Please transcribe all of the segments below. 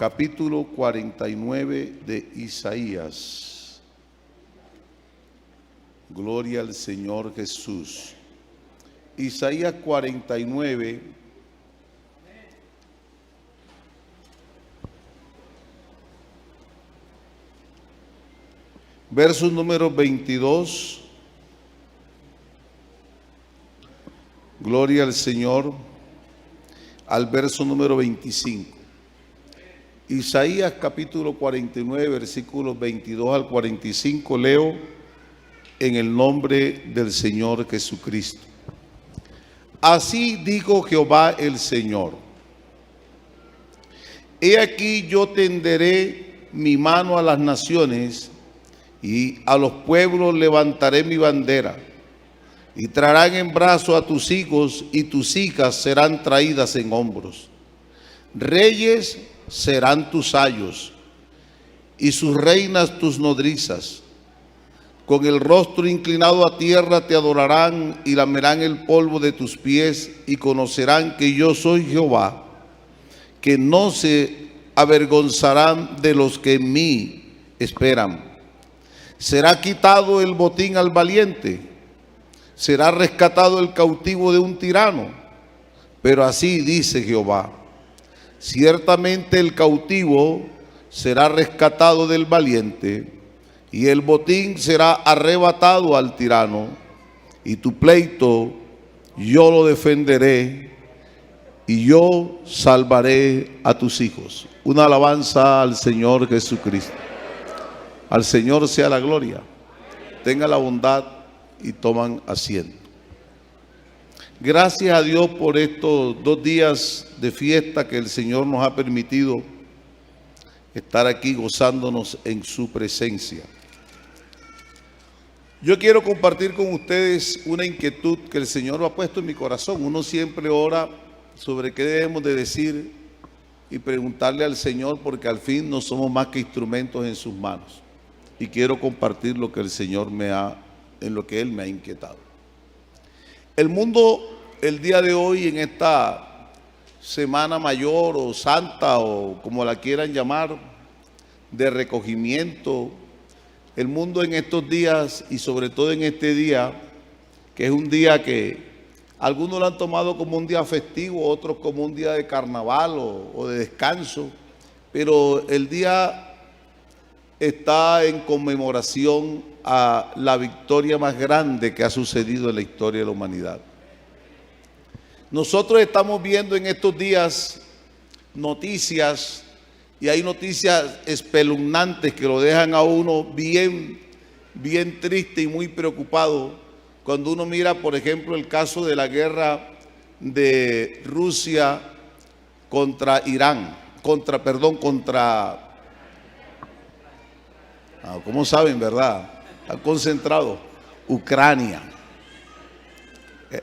capítulo 49 de Isaías. Gloria al Señor Jesús. Isaías 49, verso número 22. Gloria al Señor. Al verso número 25. Isaías capítulo 49, versículos 22 al 45, leo en el nombre del Señor Jesucristo. Así dijo Jehová el Señor: He aquí yo tenderé mi mano a las naciones, y a los pueblos levantaré mi bandera, y traerán en brazo a tus hijos, y tus hijas serán traídas en hombros. Reyes serán tus ayos, y sus reinas tus nodrizas. Con el rostro inclinado a tierra te adorarán, y lamerán el polvo de tus pies, y conocerán que yo soy Jehová, que no se avergonzarán de los que en mí esperan. Será quitado el botín al valiente, será rescatado el cautivo de un tirano. Pero así dice Jehová: ciertamente el cautivo será rescatado del valiente, y el botín será arrebatado al tirano, y tu pleito yo lo defenderé, y yo salvaré a tus hijos. Una alabanza al Señor Jesucristo. Al Señor sea la gloria. Tenga la bondad y toman asiento. Gracias a Dios por estos 2 días de fiesta que el Señor nos ha permitido estar aquí gozándonos en su presencia. Yo quiero compartir con ustedes una inquietud que el Señor ha puesto en mi corazón. Uno siempre ora sobre qué debemos de decir y preguntarle al Señor, porque al fin no somos más que instrumentos en sus manos. Y quiero compartir lo que el Señor en lo que Él me ha inquietado. El mundo, el día de hoy, en esta Semana Mayor o Santa o como la quieran llamar, de recogimiento, el mundo en estos días y sobre todo en este día, que es un día que algunos lo han tomado como un día festivo, otros como un día de carnaval o de descanso, pero el día está en conmemoración a la victoria más grande que ha sucedido en la historia de la humanidad. Nosotros estamos viendo en estos días noticias, y hay noticias espeluznantes que lo dejan a uno bien triste y muy preocupado. Cuando uno mira, por ejemplo, el caso de la guerra de Rusia contra Irán, ¿cómo saben, verdad? Están concentrados. Ucrania.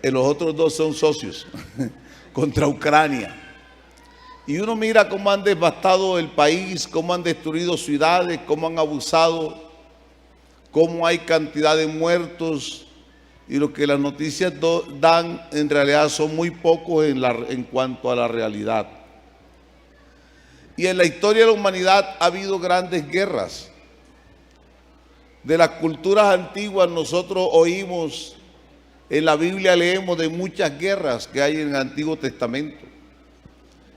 Los otros 2 son socios. Contra Ucrania. Y uno mira cómo han devastado el país, cómo han destruido ciudades, cómo han abusado, cómo hay cantidad de muertos. Y lo que las noticias dan en realidad son muy pocos en cuanto a la realidad. Y en la historia de la humanidad ha habido grandes guerras. De las culturas antiguas nosotros oímos, en la Biblia leemos de muchas guerras que hay en el Antiguo Testamento.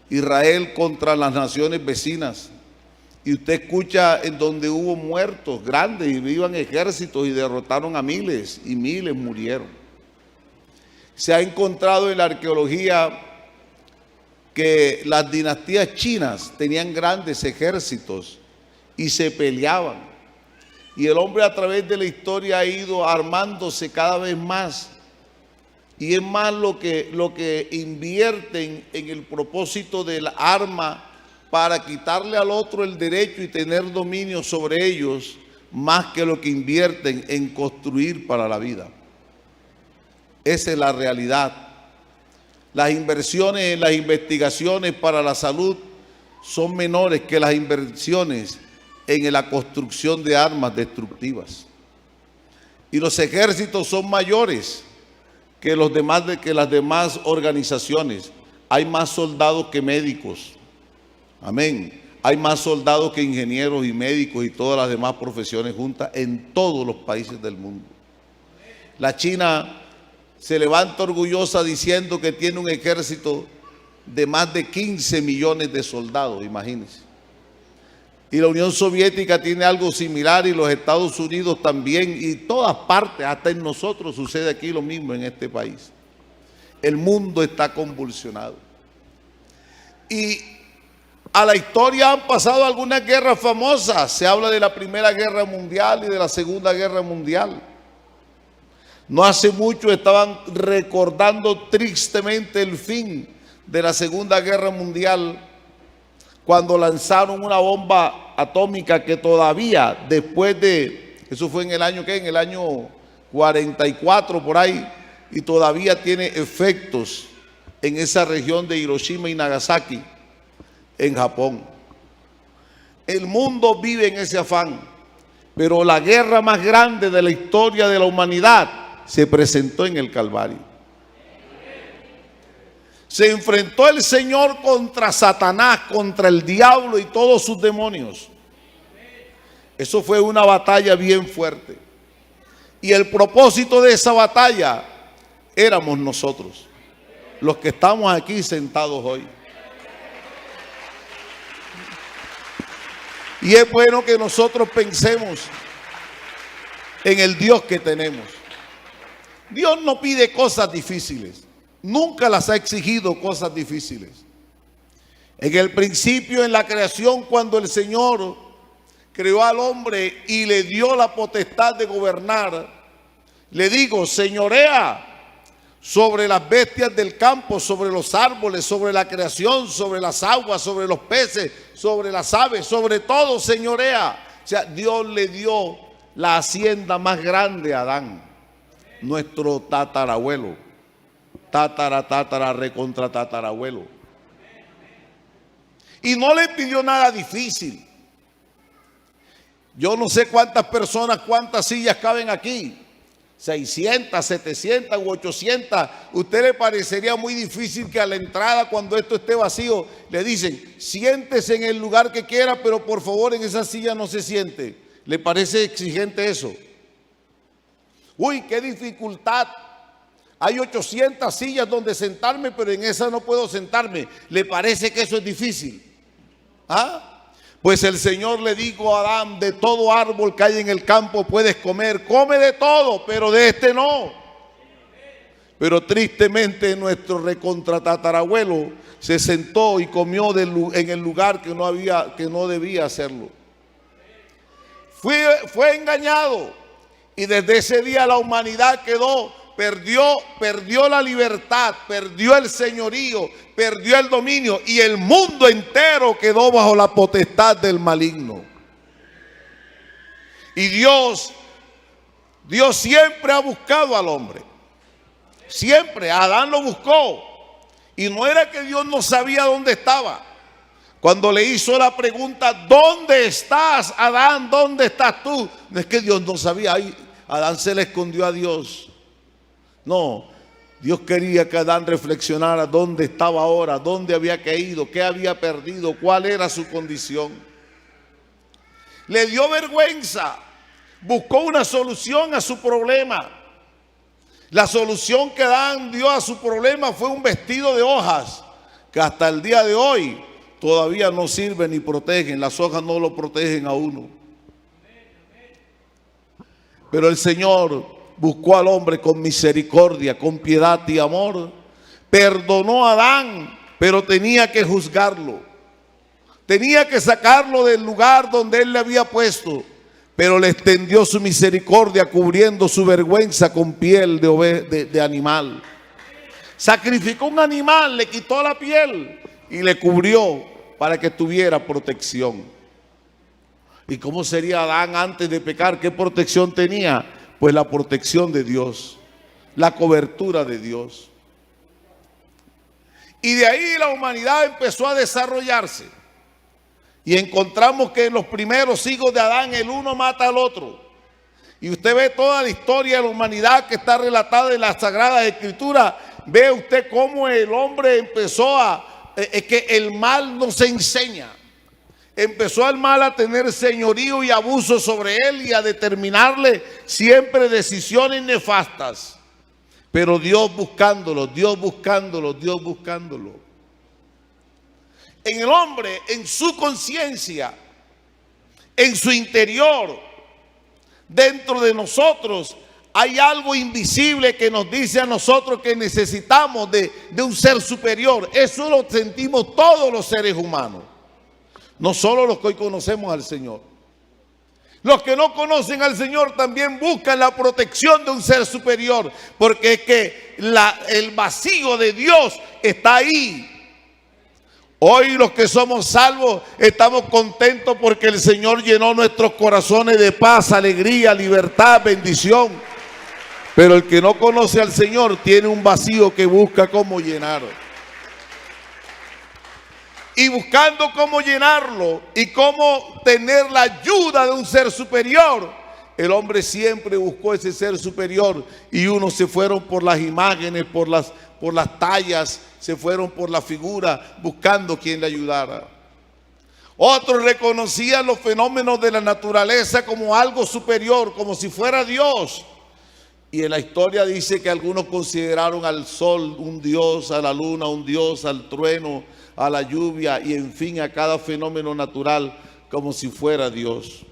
Israel contra las naciones vecinas. Y usted escucha en donde hubo muertos grandes y iban ejércitos y derrotaron a miles y miles murieron. Se ha encontrado en la arqueología que las dinastías chinas tenían grandes ejércitos y se peleaban. Y el hombre a través de la historia ha ido armándose cada vez más. Y es más lo que invierten en el propósito del arma para quitarle al otro el derecho y tener dominio sobre ellos, más que lo que invierten en construir para la vida. Esa es la realidad. Las inversiones en las investigaciones para la salud son menores que las inversiones en la construcción de armas destructivas. Y los ejércitos son mayores que las demás organizaciones. Hay más soldados que médicos. Amén. Hay más soldados que ingenieros y médicos y todas las demás profesiones juntas en todos los países del mundo. La China se levanta orgullosa diciendo que tiene un ejército de más de 15 millones de soldados, imagínense. Y la Unión Soviética tiene algo similar, y los Estados Unidos también, y todas partes, hasta en nosotros sucede aquí lo mismo en este país. El mundo está convulsionado. Y a la historia han pasado algunas guerras famosas. Se habla de la Primera Guerra Mundial y de la Segunda Guerra Mundial. No hace mucho estaban recordando tristemente el fin de la Segunda Guerra Mundial, cuando lanzaron una bomba atómica que todavía, después de, eso fue en el año, ¿qué? En el año 44 por ahí, y todavía tiene efectos en esa región de Hiroshima y Nagasaki, en Japón. El mundo vive en ese afán, pero la guerra más grande de la historia de la humanidad se presentó en el Calvario. Se enfrentó el Señor contra Satanás, contra el diablo y todos sus demonios. Eso fue una batalla bien fuerte. Y el propósito de esa batalla éramos nosotros, los que estamos aquí sentados hoy. Y es bueno que nosotros pensemos en el Dios que tenemos. Dios no pide cosas difíciles. Nunca las ha exigido cosas difíciles. En el principio, en la creación, cuando el Señor creó al hombre y le dio la potestad de gobernar, le digo, señorea sobre las bestias del campo, sobre los árboles, sobre la creación, sobre las aguas, sobre los peces, sobre las aves, sobre todo señorea. O sea, Dios le dio la hacienda más grande a Adán, nuestro tatarabuelo, recontra tatarabuelo. Y no le pidió nada difícil. Yo no sé cuántas personas, cuántas sillas caben aquí, 600, 700 u 800. ¿Usted le parecería muy difícil que a la entrada, cuando esto esté vacío, le dicen, siéntese en el lugar que quiera, pero por favor en esa silla no se siente? ¿Le parece exigente eso? Uy, qué dificultad. Hay 800 sillas donde sentarme, pero en esa no puedo sentarme. ¿Le parece que eso es difícil? ¿Ah? Pues el Señor le dijo a Adán, de todo árbol que hay en el campo puedes comer, come de todo, pero de este no. Pero tristemente nuestro recontratatarabuelo se sentó y comió en el lugar que no debía hacerlo. Fue engañado, y desde ese día la humanidad perdió la libertad, perdió el señorío, perdió el dominio, y el mundo entero quedó bajo la potestad del maligno. Y Dios siempre ha buscado al hombre. Siempre. Adán lo buscó. Y no era que Dios no sabía dónde estaba. Cuando le hizo la pregunta, ¿dónde estás, Adán? ¿Dónde estás tú? No es que Dios no sabía. Adán se le escondió a Dios. No, Dios quería que Adán reflexionara dónde estaba ahora, dónde había caído, qué había perdido, cuál era su condición. Le dio vergüenza, buscó una solución a su problema. La solución que Adán dio a su problema fue un vestido de hojas, que hasta el día de hoy todavía no sirven ni protegen. Las hojas no lo protegen a uno. Pero el Señor buscó al hombre con misericordia, con piedad y amor. Perdonó a Adán, pero tenía que juzgarlo. Tenía que sacarlo del lugar donde él le había puesto. Pero le extendió su misericordia, cubriendo su vergüenza con piel de animal. Sacrificó un animal, le quitó la piel y le cubrió para que tuviera protección. ¿Y cómo sería Adán antes de pecar? ¿Qué protección tenía? Pues la protección de Dios, la cobertura de Dios. Y de ahí la humanidad empezó a desarrollarse. Y encontramos que en los primeros hijos de Adán, el uno mata al otro. Y usted ve toda la historia de la humanidad que está relatada en la Sagrada Escritura. Ve usted cómo el hombre empezó es que el mal no se enseña. Empezó el mal a tener señorío y abuso sobre él y a determinarle siempre decisiones nefastas. Pero Dios buscándolo, Dios buscándolo, Dios buscándolo. En el hombre, en su conciencia, en su interior, dentro de nosotros, hay algo invisible que nos dice a nosotros que necesitamos de un ser superior. Eso lo sentimos todos los seres humanos. No solo los que hoy conocemos al Señor. Los que no conocen al Señor también buscan la protección de un ser superior. Porque es que el vacío de Dios está ahí. Hoy los que somos salvos estamos contentos porque el Señor llenó nuestros corazones de paz, alegría, libertad, bendición. Pero el que no conoce al Señor tiene un vacío que busca cómo llenar. Y buscando cómo llenarlo y cómo tener la ayuda de un ser superior, el hombre siempre buscó ese ser superior. Y unos se fueron por las imágenes, por las tallas, se fueron por la figura, buscando quien le ayudara. Otros reconocían los fenómenos de la naturaleza como algo superior, como si fuera Dios. Y en la historia dice que algunos consideraron al sol un dios, a la luna un dios, al trueno, a la lluvia y en fin a cada fenómeno natural como si fuera Dios.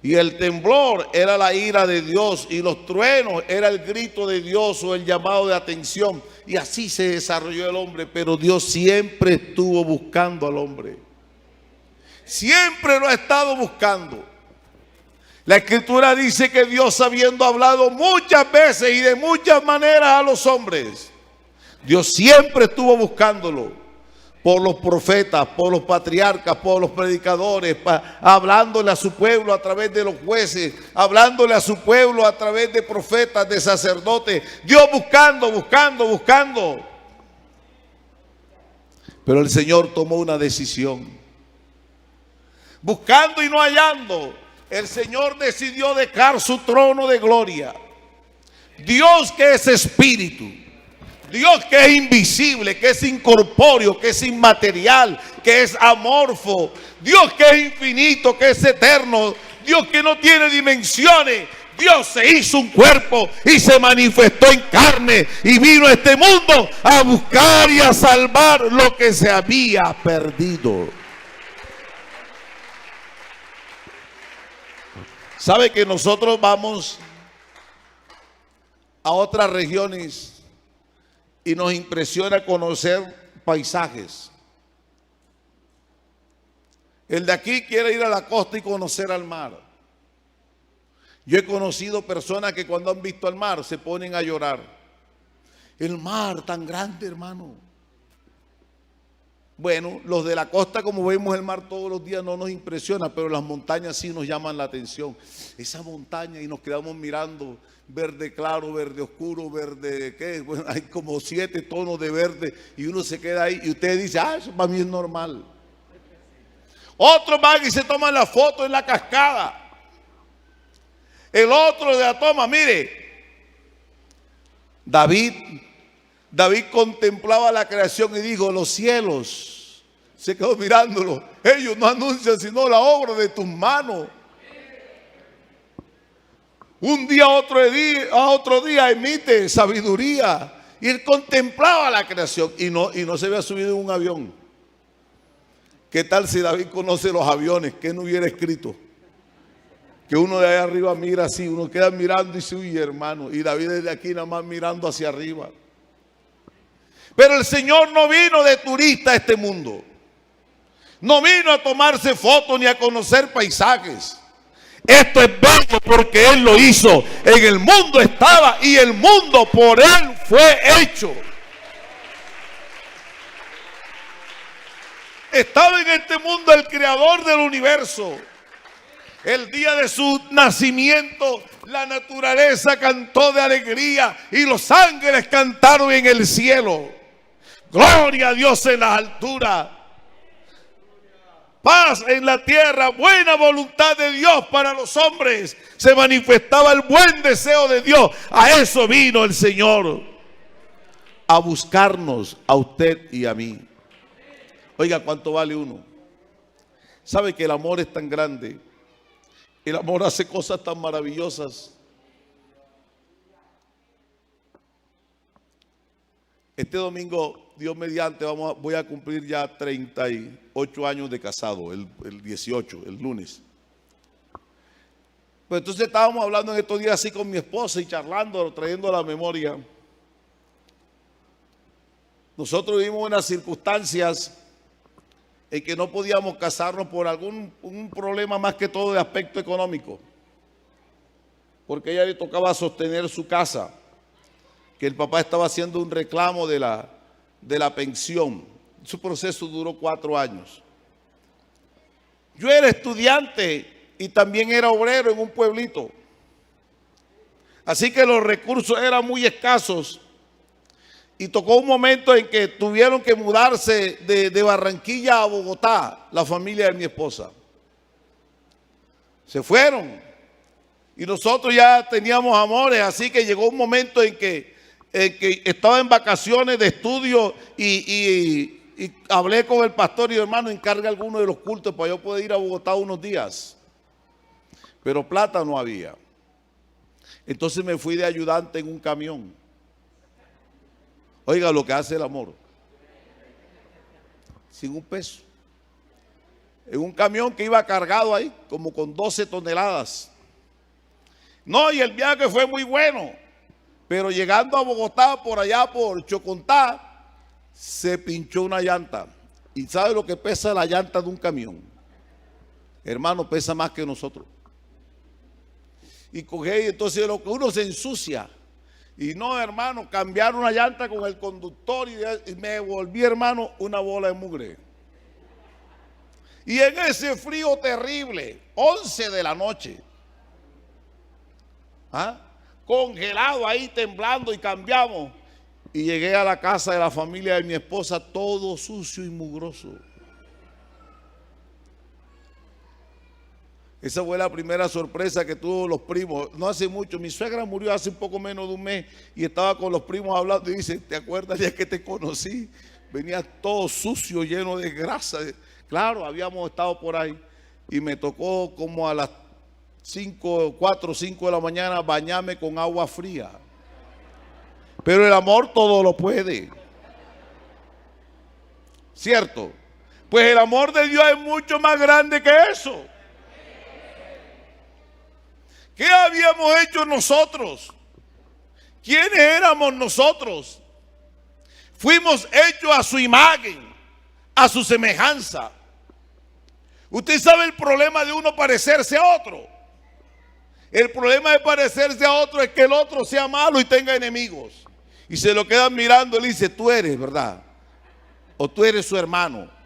Y el temblor era la ira de Dios y los truenos era el grito de Dios o el llamado de atención. Y así se desarrolló el hombre, pero Dios siempre estuvo buscando al hombre. Siempre lo ha estado buscando. La Escritura dice que Dios, habiendo hablado muchas veces y de muchas maneras a los hombres, Dios siempre estuvo buscándolo. Por los profetas, por los patriarcas, por los predicadores, hablándole a su pueblo a través de los jueces, hablándole a su pueblo a través de profetas, de sacerdotes. Dios buscando, buscando, buscando. Pero el Señor tomó una decisión. Buscando y no hallando, el Señor decidió dejar su trono de gloria. Dios, que es espíritu, Dios que es invisible, que es incorpóreo, que es inmaterial, que es amorfo, Dios que es infinito, que es eterno, Dios que no tiene dimensiones, Dios se hizo un cuerpo y se manifestó en carne y vino a este mundo a buscar y a salvar lo que se había perdido. ¿Sabe que nosotros vamos a otras regiones y nos impresiona conocer paisajes? El de aquí quiere ir a la costa y conocer al mar. Yo he conocido personas que cuando han visto al mar se ponen a llorar. El mar tan grande, hermano. Bueno, los de la costa, como vemos el mar todos los días, no nos impresiona, pero las montañas sí nos llaman la atención. Esa montaña, y nos quedamos mirando, verde claro, verde oscuro, verde, ¿qué? Bueno, hay como 7 tonos de verde y uno se queda ahí y usted dice, eso para mí es normal. Otros van y se toman la foto en la cascada. El otro de la toma, mire, David contemplaba la creación y dijo, los cielos, se quedó mirándolo, ellos no anuncian sino la obra de tus manos. Un día a otro día emite sabiduría. Y él contemplaba la creación y no se había subido en un avión. ¿Qué tal si David conoce los aviones? ¿Qué no hubiera escrito? Que uno de allá arriba mira así, uno queda mirando y dice, uy, hermano, y David desde aquí nada más mirando hacia arriba. Pero el Señor no vino de turista a este mundo. No vino a tomarse fotos ni a conocer paisajes. Esto es bello porque Él lo hizo. En el mundo estaba y el mundo por Él fue hecho. Estaba en este mundo el creador del universo. El día de su nacimiento, la naturaleza cantó de alegría y los ángeles cantaron en el cielo. Gloria a Dios en las alturas. Paz en la tierra, buena voluntad de Dios para los hombres. Se manifestaba el buen deseo de Dios. A eso vino el Señor. A buscarnos a usted y a mí. Oiga, ¿cuánto vale uno? ¿Sabe que el amor es tan grande? El amor hace cosas tan maravillosas. Este domingo, Dios mediante, voy a cumplir ya 38 años de casado, el 18, el lunes. Pues entonces estábamos hablando en estos días así con mi esposa y charlando, trayendo a la memoria. Nosotros vivimos unas circunstancias en que no podíamos casarnos por un problema más que todo de aspecto económico. Porque a ella le tocaba sostener su casa, que el papá estaba haciendo un reclamo de la pensión. Su proceso duró 4 años. Yo era estudiante y también era obrero en un pueblito. Así que los recursos eran muy escasos. Y tocó un momento en que tuvieron que mudarse de Barranquilla a Bogotá, la familia de mi esposa. Se fueron. Y nosotros ya teníamos amores, así que llegó un momento en que estaba en vacaciones de estudio y hablé con el pastor y hermano, encarga alguno de los cultos para yo poder ir a Bogotá unos días. Pero plata no había. Entonces me fui de ayudante en un camión. Oiga lo que hace el amor. Sin un peso. En un camión que iba cargado ahí, como con 12 toneladas. No, y el viaje fue muy bueno. Pero llegando a Bogotá, por allá por Chocontá, se pinchó una llanta. ¿Y sabe lo que pesa la llanta de un camión? Hermano, pesa más que nosotros. Y cogí, entonces lo que uno se ensucia. Y no, hermano, cambiar una llanta con el conductor y me volví, hermano, una bola de mugre. Y en ese frío terrible, 11 de la noche, congelado ahí, temblando, y cambiamos. Y llegué a la casa de la familia de mi esposa, todo sucio y mugroso. Esa fue la primera sorpresa que tuvo los primos. No hace mucho, mi suegra murió hace un poco menos de un mes y estaba con los primos hablando y dice, ¿te acuerdas ya que te conocí? Venía todo sucio, lleno de grasa. Claro, habíamos estado por ahí y me tocó como a las 4 o 5 de la mañana bañarme con agua fría. Pero el amor todo lo puede. ¿Cierto? Pues el amor de Dios es mucho más grande que eso. ¿Qué habíamos hecho nosotros? ¿Quiénes éramos nosotros? Fuimos hechos a su imagen, a su semejanza. Usted sabe el problema de uno parecerse a otro. El problema de parecerse a otro es que el otro sea malo y tenga enemigos. Y se lo quedan mirando y le dice, tú eres, ¿verdad? O tú eres su hermano.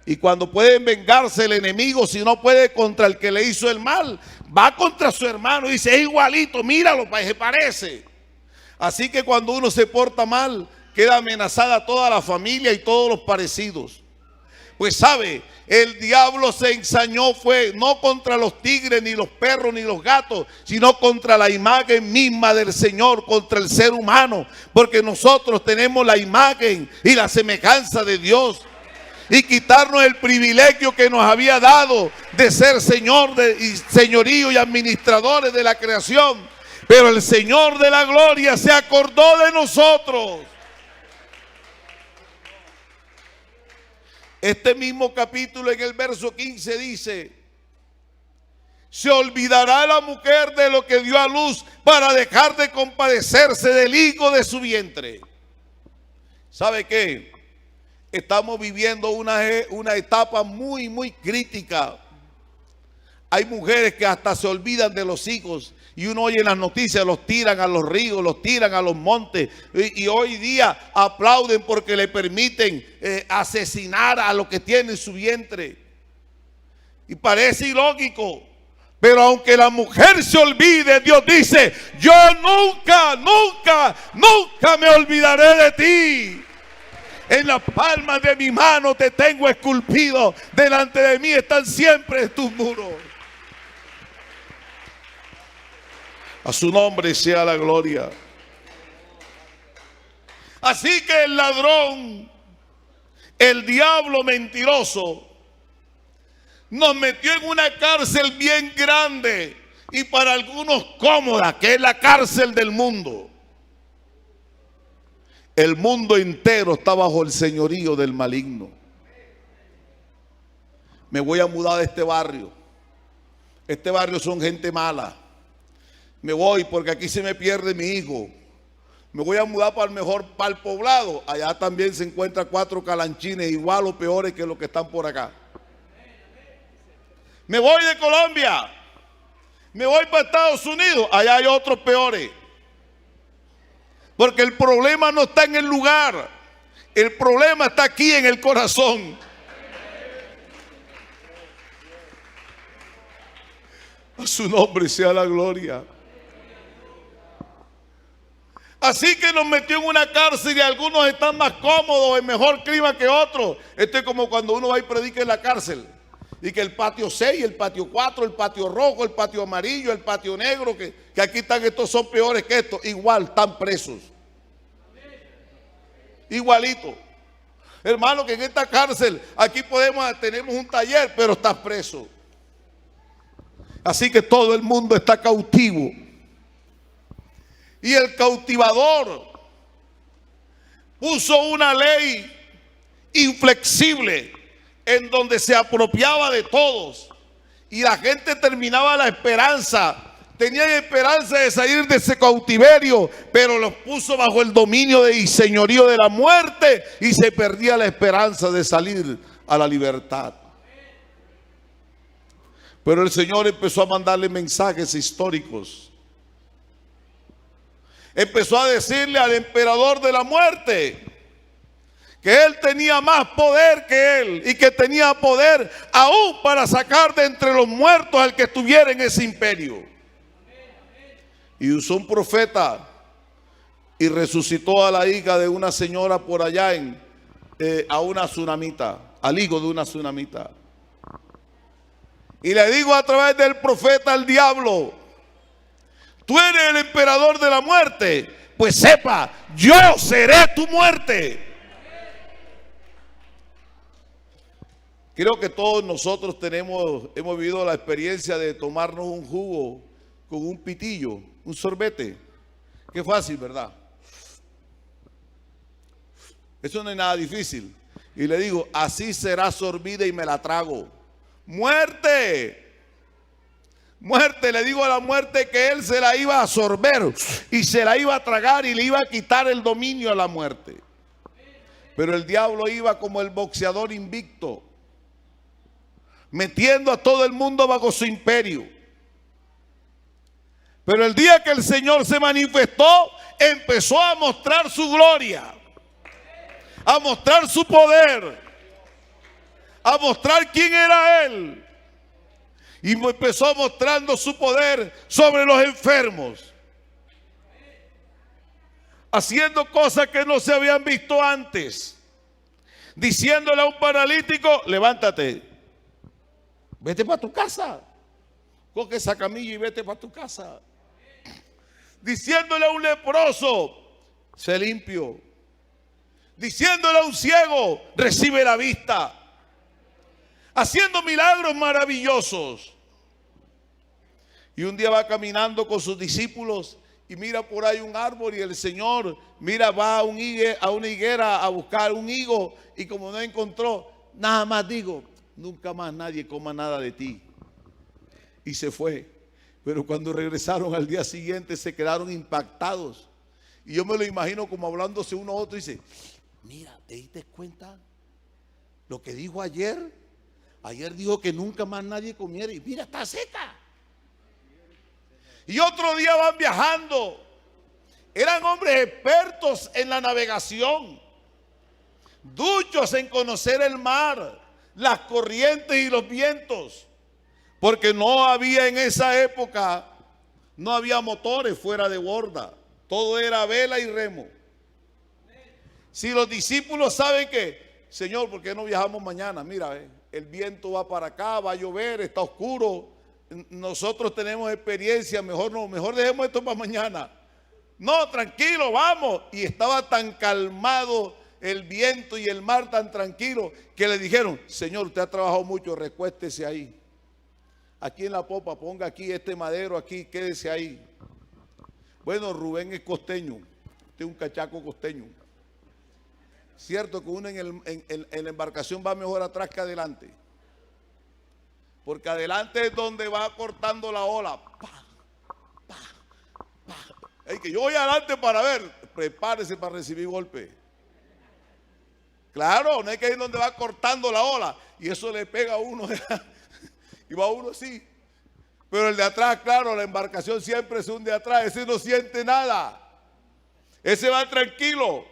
Y cuando pueden vengarse el enemigo, si no puede contra el que le hizo el mal, va contra su hermano y dice, es igualito, míralo, se parece. Así que cuando uno se porta mal, queda amenazada toda la familia y todos los parecidos. Pues sabe, el diablo se ensañó fue no contra los tigres, ni los perros, ni los gatos, sino contra la imagen misma del Señor, contra el ser humano. Porque nosotros tenemos la imagen y la semejanza de Dios. Y quitarnos el privilegio que nos había dado de ser Señor y señorío y administradores de la creación. Pero el Señor de la gloria se acordó de nosotros. Este mismo capítulo en el verso 15 dice, se olvidará la mujer de lo que dio a luz para dejar de compadecerse del hijo de su vientre. ¿Sabe qué? Estamos viviendo una etapa muy, muy crítica. Hay mujeres que hasta se olvidan de los hijos y uno oye en las noticias, los tiran a los ríos, los tiran a los montes y hoy día aplauden porque le permiten asesinar a lo que tiene en su vientre. Y parece ilógico, pero aunque la mujer se olvide, Dios dice, yo nunca, nunca, nunca me olvidaré de ti. En la palma de mi mano te tengo esculpido. Delante de mí están siempre tus muros. A su nombre sea la gloria. Así que el ladrón, el diablo mentiroso, nos metió en una cárcel bien grande y para algunos cómoda, que es la cárcel del mundo. El mundo entero está bajo el señorío del maligno. Me voy a mudar de este barrio. Este barrio son gente mala. Me voy porque aquí se me pierde mi hijo. Me voy a mudar para el poblado. Allá también se encuentran 4 calanchines igual o peores que los que están por acá. Me voy de Colombia. Me voy para Estados Unidos. Allá hay otros peores. Porque el problema no está en el lugar. El problema está aquí en el corazón. A su nombre sea la gloria. Así que nos metió en una cárcel y algunos están más cómodos, en mejor clima que otros. Esto es como cuando uno va y predica en la cárcel. Y que el patio 6, el patio 4, el patio rojo, el patio amarillo, el patio negro, que aquí están, estos son peores que estos. Igual están presos. Igualito. Hermano, que en esta cárcel, aquí tenemos un taller, pero estás preso. Así que todo el mundo está cautivo. Y el cautivador puso una ley inflexible en donde se apropiaba de todos. Y la gente terminaba la esperanza. Tenían esperanza de salir de ese cautiverio, pero los puso bajo el dominio y señorío de la muerte y se perdía la esperanza de salir a la libertad. Pero el Señor empezó a mandarle mensajes históricos. Empezó a decirle al emperador de la muerte que él tenía más poder que él y que tenía poder aún para sacar de entre los muertos al que estuviera en ese imperio. Y usó un profeta y resucitó a la hija de una señora por allá a una tsunamita, al hijo de una tsunamita. Y le digo a través del profeta al diablo: tú eres el emperador de la muerte, pues sepa, yo seré tu muerte. Creo que todos nosotros hemos vivido la experiencia de tomarnos un jugo con un pitillo, un sorbete. Qué fácil, ¿verdad? Eso no es nada difícil. Y le digo: así será sorbida y me la trago. Muerte. Muerte, le digo a la muerte que él se la iba a absorber y se la iba a tragar y le iba a quitar el dominio a la muerte. Pero el diablo iba como el boxeador invicto, metiendo a todo el mundo bajo su imperio. Pero el día que el Señor se manifestó, empezó a mostrar su gloria, a mostrar su poder, a mostrar quién era Él. Y empezó mostrando su poder sobre los enfermos, haciendo cosas que no se habían visto antes, diciéndole a un paralítico: levántate, vete para tu casa, coge esa camilla y vete para tu casa. Diciéndole a un leproso: sé limpio. Diciéndole a un ciego: recibe la vista. Haciendo milagros maravillosos. Y un día va caminando con sus discípulos y mira por ahí un árbol, y el Señor, mira, va a una higuera a buscar un higo, y como no encontró, nada más digo: nunca más nadie coma nada de ti. Y se fue. Pero cuando regresaron al día siguiente se quedaron impactados. Y yo me lo imagino como hablándose uno a otro y dice: mira, ¿te diste cuenta lo que dijo ayer? Ayer dijo que nunca más nadie comiera y mira, está seca. Y otro día van viajando. Eran hombres expertos en la navegación, duchos en conocer el mar, las corrientes y los vientos. Porque no había en esa época, no había motores fuera de borda. Todo era vela y remo. Si los discípulos saben que: Señor, ¿por qué no viajamos mañana? Mira, el viento va para acá, va a llover, está oscuro. Nosotros tenemos experiencia, mejor dejemos esto para mañana. No, tranquilo, vamos. Y estaba tan calmado el viento y el mar tan tranquilo que le dijeron: Señor, usted ha trabajado mucho, recuéstese ahí. Aquí en la popa, ponga aquí este madero, aquí, quédese ahí. Bueno, Rubén es costeño, usted es un cachaco costeño. Cierto que uno en la embarcación va mejor atrás que adelante, porque adelante es donde va cortando la ola. Es que yo voy adelante para ver, prepárese para recibir golpe. Claro, no hay que ir donde va cortando la ola y eso le pega a uno y va uno así. Pero el de atrás, claro, la embarcación siempre es un de atrás, ese no siente nada. Ese va tranquilo,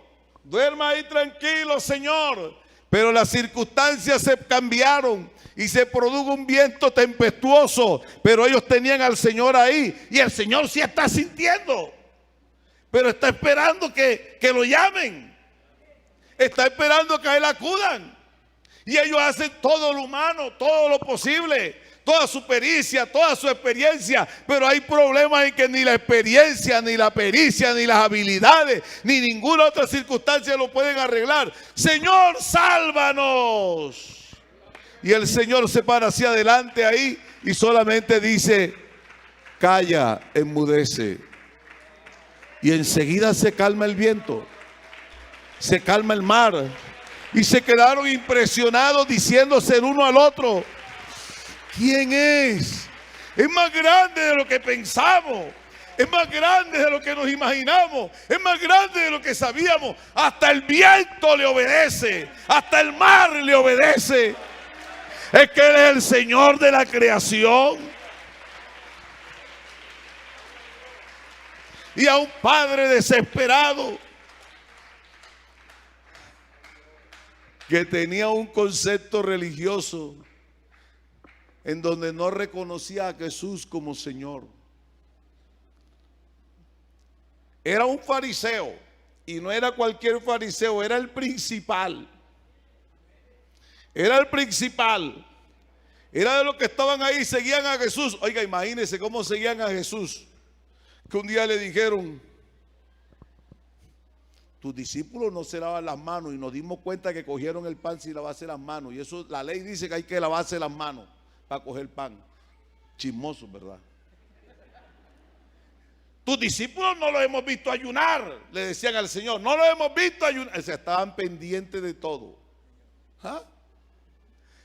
duerma ahí tranquilo, Señor. Pero las circunstancias se cambiaron y se produjo un viento tempestuoso, pero ellos tenían al Señor ahí y el Señor sí está sintiendo, pero está esperando que lo llamen. Está esperando que a Él acudan. Y ellos hacen todo lo humano, todo lo posible, toda su pericia, toda su experiencia. Pero hay problemas en que ni la experiencia, ni la pericia, ni las habilidades, ni ninguna otra circunstancia lo pueden arreglar. Señor, sálvanos. Y el Señor se para hacia adelante ahí y solamente dice: calla, enmudece. Y enseguida se calma el viento, se calma el mar. Y se quedaron impresionados diciéndose el uno al otro: ¿quién es? Es más grande de lo que pensamos. Es más grande de lo que nos imaginamos. Es más grande de lo que sabíamos. Hasta el viento le obedece. Hasta el mar le obedece. Es que Él es el Señor de la creación. Y a un padre desesperado que tenía un concepto religioso en donde no reconocía a Jesús como Señor. Era un fariseo, y no era cualquier fariseo, era el principal. Era el principal. Era de los que estaban ahí, seguían a Jesús. Oiga, imagínense cómo seguían a Jesús. Que un día le dijeron: tus discípulos no se lavan las manos, y nos dimos cuenta que cogieron el pan sin lavarse las manos. Y eso, la ley dice que hay que lavarse las manos para coger pan. Chismosos, ¿verdad? Tus discípulos no los hemos visto ayunar, le decían al Señor. No los hemos visto ayunar. O sea, estaban pendientes de todo. ¿Ah?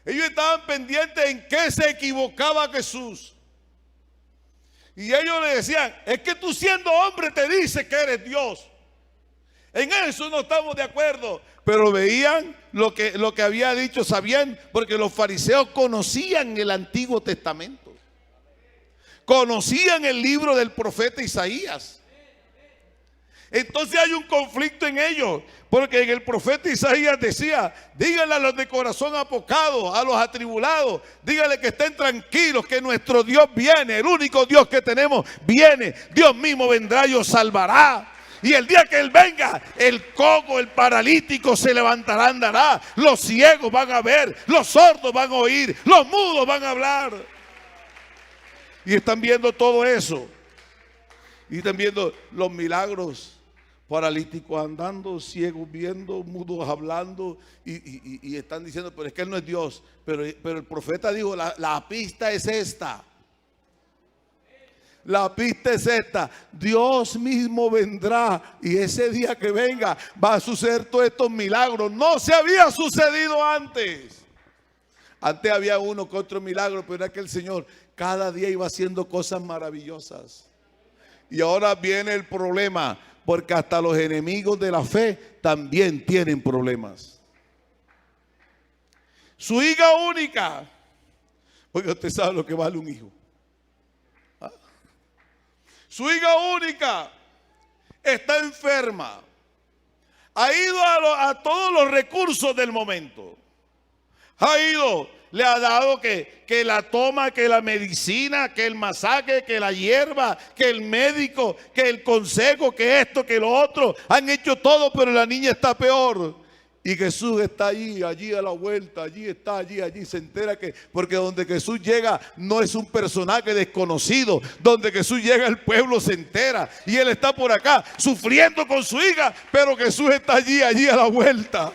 Ellos estaban pendientes en qué se equivocaba Jesús. Y ellos le decían: es que tú, siendo hombre, te dices que eres Dios. En eso no estamos de acuerdo. Pero veían lo que había dicho, sabían, porque los fariseos conocían el Antiguo Testamento. Conocían el libro del profeta Isaías. Entonces hay un conflicto en ellos, porque en el profeta Isaías decía: díganle a los de corazón apocado, a los atribulados, díganle que estén tranquilos, que nuestro Dios viene, el único Dios que tenemos viene. Dios mismo vendrá y os salvará. Y el día que Él venga, el cojo, el paralítico se levantará, andará. Los ciegos van a ver, los sordos van a oír, los mudos van a hablar. Y están viendo todo eso. Y están viendo los milagros. Paralíticos andando, ciegos viendo, mudos hablando. Y están diciendo: pero es que Él no es Dios. Pero el profeta dijo: la pista es esta. La pista es esta: Dios mismo vendrá, y ese día que venga va a suceder todos estos milagros. No se había sucedido antes. Antes había uno que otro milagro, pero era que el Señor cada día iba haciendo cosas maravillosas. Y ahora viene el problema, porque hasta los enemigos de la fe también tienen problemas. Su hija única, porque usted sabe lo que vale un hijo. Su hija única está enferma. Ha ido a todos los recursos del momento. Ha ido, le ha dado que la toma, que la medicina, que el masaje, que la hierba, que el médico, que el consejo, que esto, que lo otro. Han hecho todo, pero la niña está peor. Y Jesús está allí a la vuelta, allí está, allí se entera que, porque donde Jesús llega no es un personaje desconocido, donde Jesús llega el pueblo se entera y él está por acá sufriendo con su hija, pero Jesús está allí a la vuelta.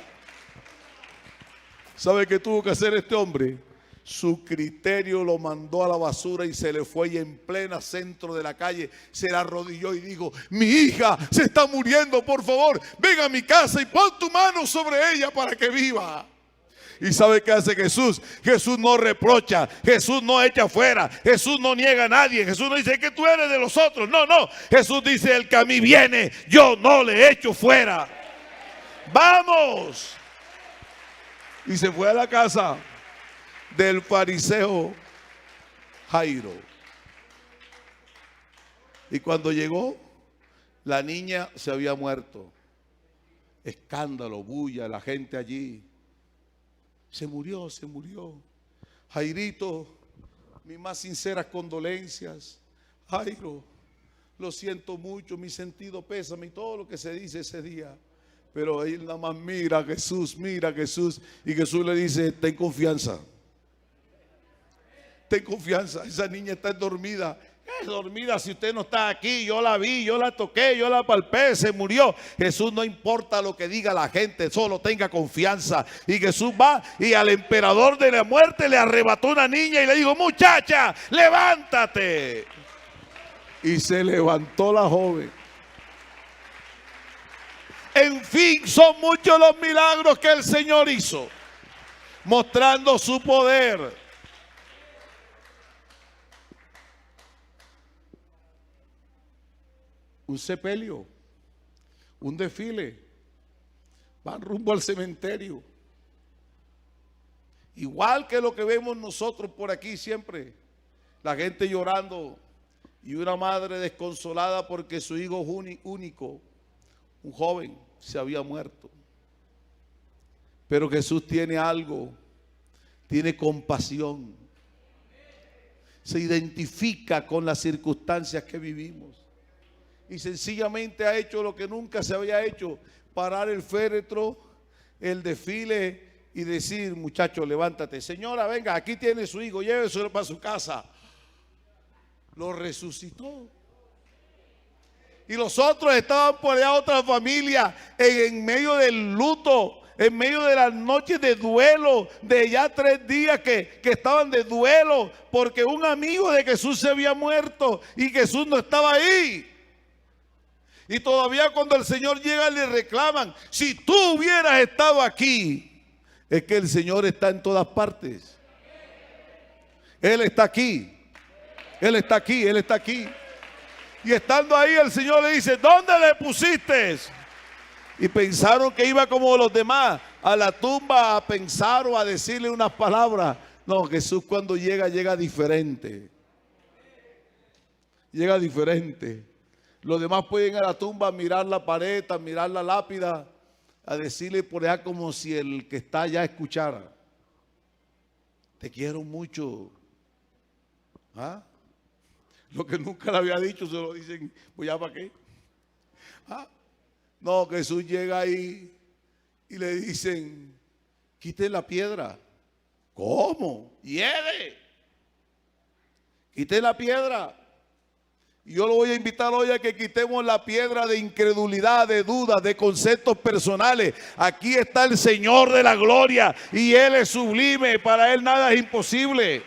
¿Sabe qué tuvo que hacer este hombre? Su criterio lo mandó a la basura y se le fue, y en plena centro de la calle se le arrodilló y dijo: mi hija se está muriendo, por favor, ven a mi casa y pon tu mano sobre ella para que viva. ¿Y sabe qué hace Jesús? Jesús no reprocha, Jesús no echa fuera, Jesús no niega a nadie, Jesús no dice que tú eres de los otros, no, Jesús dice: el que a mí viene, yo no le echo fuera. ¡Vamos! Y se fue a la casa del fariseo Jairo. Y cuando llegó, la niña se había muerto. Escándalo, bulla, la gente allí. Se murió. Jairito, mis más sinceras condolencias. Jairo, lo siento mucho, mi sentido pésame y todo lo que se dice ese día. Pero él nada más mira a Jesús. Y Jesús le dice: ten confianza. Ten confianza, esa niña está dormida. Es dormida, si usted no está aquí, yo la vi, yo la toqué, yo la palpé, se murió. Jesús no importa lo que diga la gente, solo tenga confianza. Y Jesús va y al emperador de la muerte le arrebató una niña y le dijo: muchacha, levántate. Y se levantó la joven. En fin, son muchos los milagros que el Señor hizo, mostrando su poder. Un sepelio, un desfile, van rumbo al cementerio. Igual que lo que vemos nosotros por aquí siempre, la gente llorando y una madre desconsolada porque su hijo único, un joven, se había muerto. Pero Jesús tiene algo, tiene compasión, se identifica con las circunstancias que vivimos. Y sencillamente ha hecho lo que nunca se había hecho: parar el féretro, el desfile y decir: muchacho, levántate. Señora, venga, aquí tiene su hijo, lléveselo para su casa. Lo resucitó. Y los otros estaban por allá, otra familia, en medio del luto, en medio de las noches de duelo, de ya 3 días que estaban de duelo, porque un amigo de Jesús se había muerto y Jesús no estaba ahí. Y todavía cuando el Señor llega le reclaman: si tú hubieras estado aquí. Es que el Señor está en todas partes. Él está aquí. Él está aquí, Él está aquí. Y estando ahí el Señor le dice: ¿dónde le pusiste? Y pensaron que iba como los demás a la tumba a pensar o a decirle unas palabras. No, Jesús cuando llega diferente. Llega diferente. Los demás pueden ir a la tumba a mirar la pared, a mirar la lápida, a decirle por allá como si el que está allá escuchara: te quiero mucho. ¿Ah? Lo que nunca le había dicho se lo dicen: pues ya para qué. ¿Ah? No, Jesús llega ahí y le dicen: quiten la piedra. ¿Cómo? ¡Hiede! Quiten la piedra. Y yo lo voy a invitar hoy a que quitemos la piedra de incredulidad, de dudas, de conceptos personales. Aquí está el Señor de la gloria y Él es sublime, para Él nada es imposible.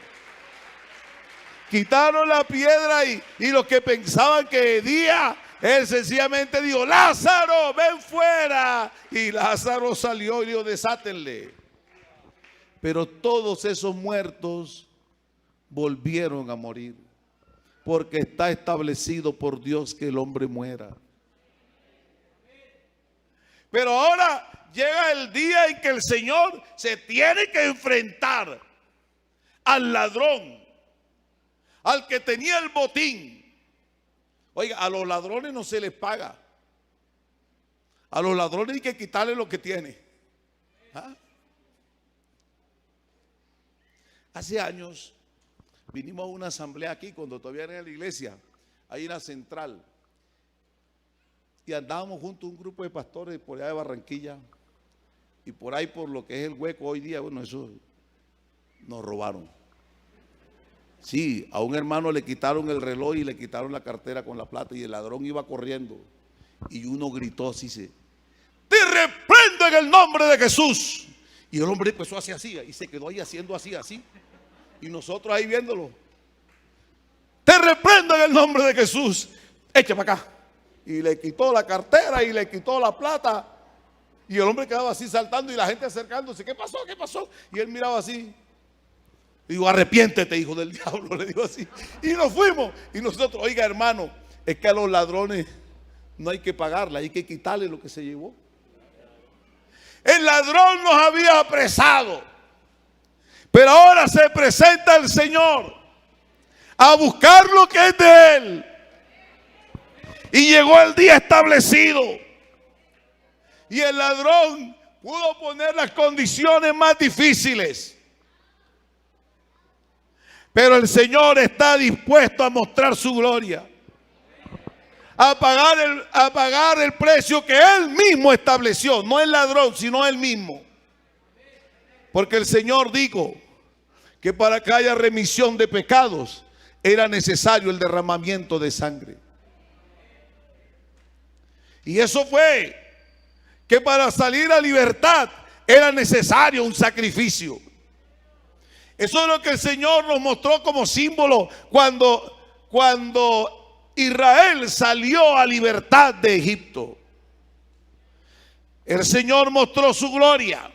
Quitaron la piedra y los que pensaban que hedía, Él sencillamente dijo: Lázaro, ven fuera. Y Lázaro salió y dijo: desátenle. Pero todos esos muertos volvieron a morir, porque está establecido por Dios que el hombre muera. Pero ahora llega el día en que el Señor se tiene que enfrentar al ladrón, al que tenía el botín. Oiga, a los ladrones no se les paga. A los ladrones hay que quitarle lo que tiene. ¿Ah? Hace años vinimos a una asamblea aquí, cuando todavía era en la iglesia, ahí en la central. Y andábamos junto a un grupo de pastores por allá de Barranquilla. Y por ahí, por lo que es el hueco hoy día, bueno, eso nos robaron. Sí, a un hermano le quitaron el reloj y le quitaron la cartera con la plata y el ladrón iba corriendo. Y uno gritó así, te reprendo en el nombre de Jesús. Y el hombre empezó así y se quedó ahí haciendo así. Y nosotros ahí viéndolo. Te reprendo en el nombre de Jesús. Echa para acá. Y le quitó la cartera y le quitó la plata. Y el hombre quedaba así saltando y la gente acercándose. ¿Qué pasó? ¿Qué pasó? Y él miraba así. Digo, arrepiéntete, hijo del diablo, le digo así. Y nos fuimos. Y nosotros, oiga, hermano, es que a los ladrones no hay que pagarle, hay que quitarle lo que se llevó. El ladrón nos había apresado, pero ahora se presenta el Señor a buscar lo que es de Él. Y llegó el día establecido. Y el ladrón pudo poner las condiciones más difíciles. Pero el Señor está dispuesto a mostrar su gloria. A pagar el precio que Él mismo estableció. No el ladrón, sino Él mismo. Porque el Señor dijo que para que haya remisión de pecados era necesario el derramamiento de sangre. Y eso fue que para salir a libertad era necesario un sacrificio. Eso es lo que el Señor nos mostró como símbolo cuando Israel salió a libertad de Egipto. El Señor mostró su gloria,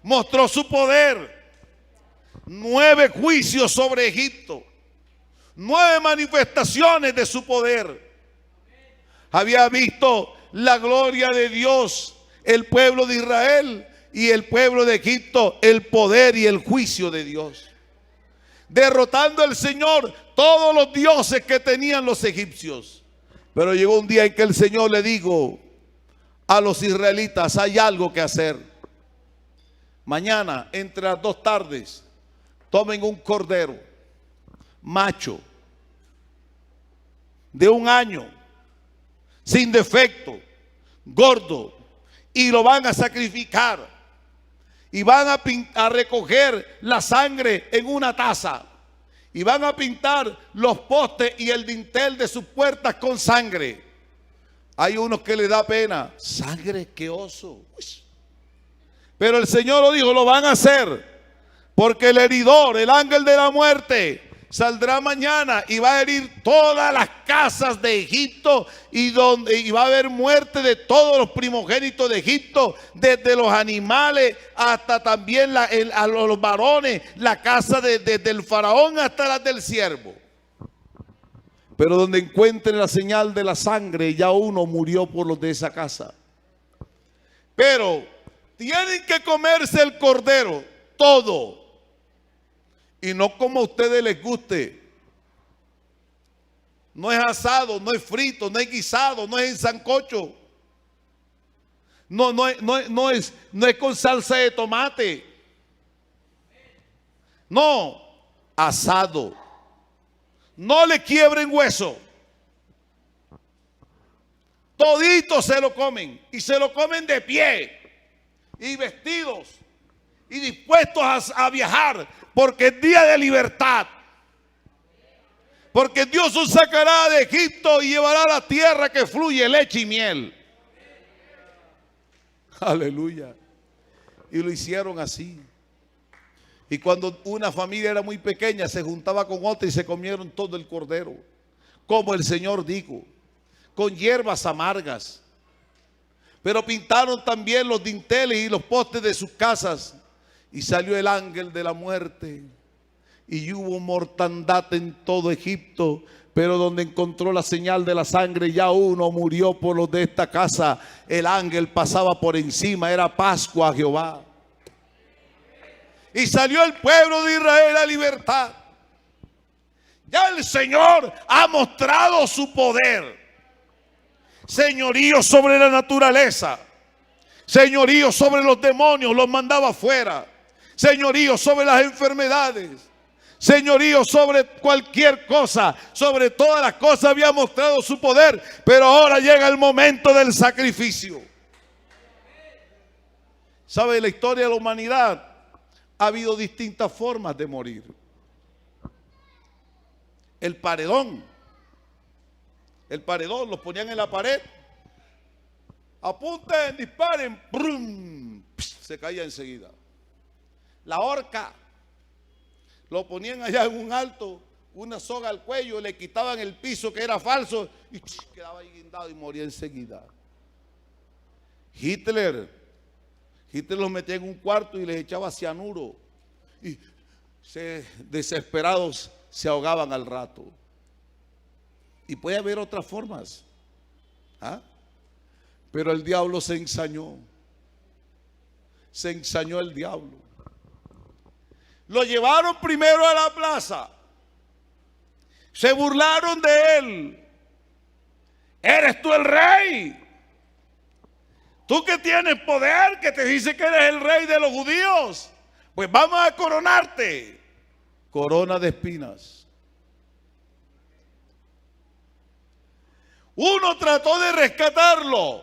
mostró su poder. 9 juicios sobre Egipto, 9 manifestaciones de su poder. Había visto la gloria de Dios el pueblo de Israel y el pueblo de Egipto, el poder y el juicio de Dios. Derrotando el Señor todos los dioses que tenían los egipcios. Pero llegó un día en que el Señor le dijo a los israelitas, hay algo que hacer. Mañana, entre las 2 tardes, tomen un cordero macho de 1 año, sin defecto, gordo, y lo van a sacrificar. Y van a recoger la sangre en una taza. Y van a pintar los postes y el dintel de sus puertas con sangre. Hay unos que le da pena. Sangre, qué oso. Pero el Señor lo dijo, lo van a hacer. Porque el heridor, el ángel de la muerte, saldrá mañana y va a herir todas las casas de Egipto y va a haber muerte de todos los primogénitos de Egipto, desde los animales hasta también a los varones, la casa del faraón hasta las del siervo. Pero donde encuentren la señal de la sangre, ya uno murió por los de esa casa. Pero tienen que comerse el cordero, todo. Y no como a ustedes les guste. No es asado, no es frito, no es guisado, no es en sancocho. No es con salsa de tomate. No, asado. No le quiebren hueso. Toditos se lo comen. Y se lo comen de pie. Y vestidos. Y dispuestos a viajar. Porque es día de libertad. Porque Dios os sacará de Egipto y llevará a la tierra que fluye leche y miel. Aleluya. Y lo hicieron así. Y cuando una familia era muy pequeña, se juntaba con otra y se comieron todo el cordero. Como el Señor dijo, con hierbas amargas. Pero pintaron también los dinteles y los postes de sus casas. Y salió el ángel de la muerte. Y hubo mortandad en todo Egipto. Pero donde encontró la señal de la sangre, ya uno murió por los de esta casa. El ángel pasaba por encima, era Pascua a Jehová. Y salió el pueblo de Israel a libertad. Ya el Señor ha mostrado su poder. Señorío sobre la naturaleza. Señorío sobre los demonios, los mandaba afuera. Señorío sobre las enfermedades. Señorío sobre cualquier cosa. Sobre todas las cosas había mostrado su poder. Pero ahora llega el momento del sacrificio. ¿Sabe? En la historia de la humanidad ha habido distintas formas de morir. El paredón, los ponían en la pared, apunten, disparen, ¡brum! Se caía enseguida. La horca, lo ponían allá en un alto, una soga al cuello, le quitaban el piso que era falso y quedaba ahí guindado y moría enseguida. Hitler los metía en un cuarto y les echaba cianuro y desesperados se ahogaban al rato. Y puede haber otras formas, ¿ah? Pero el diablo se ensañó el diablo. Lo llevaron primero a la plaza, se burlaron de él. ¿Eres tú el rey? Tú que tienes poder, que te dice que eres el rey de los judíos, pues vamos a coronarte. Corona de espinas. Uno trató de rescatarlo.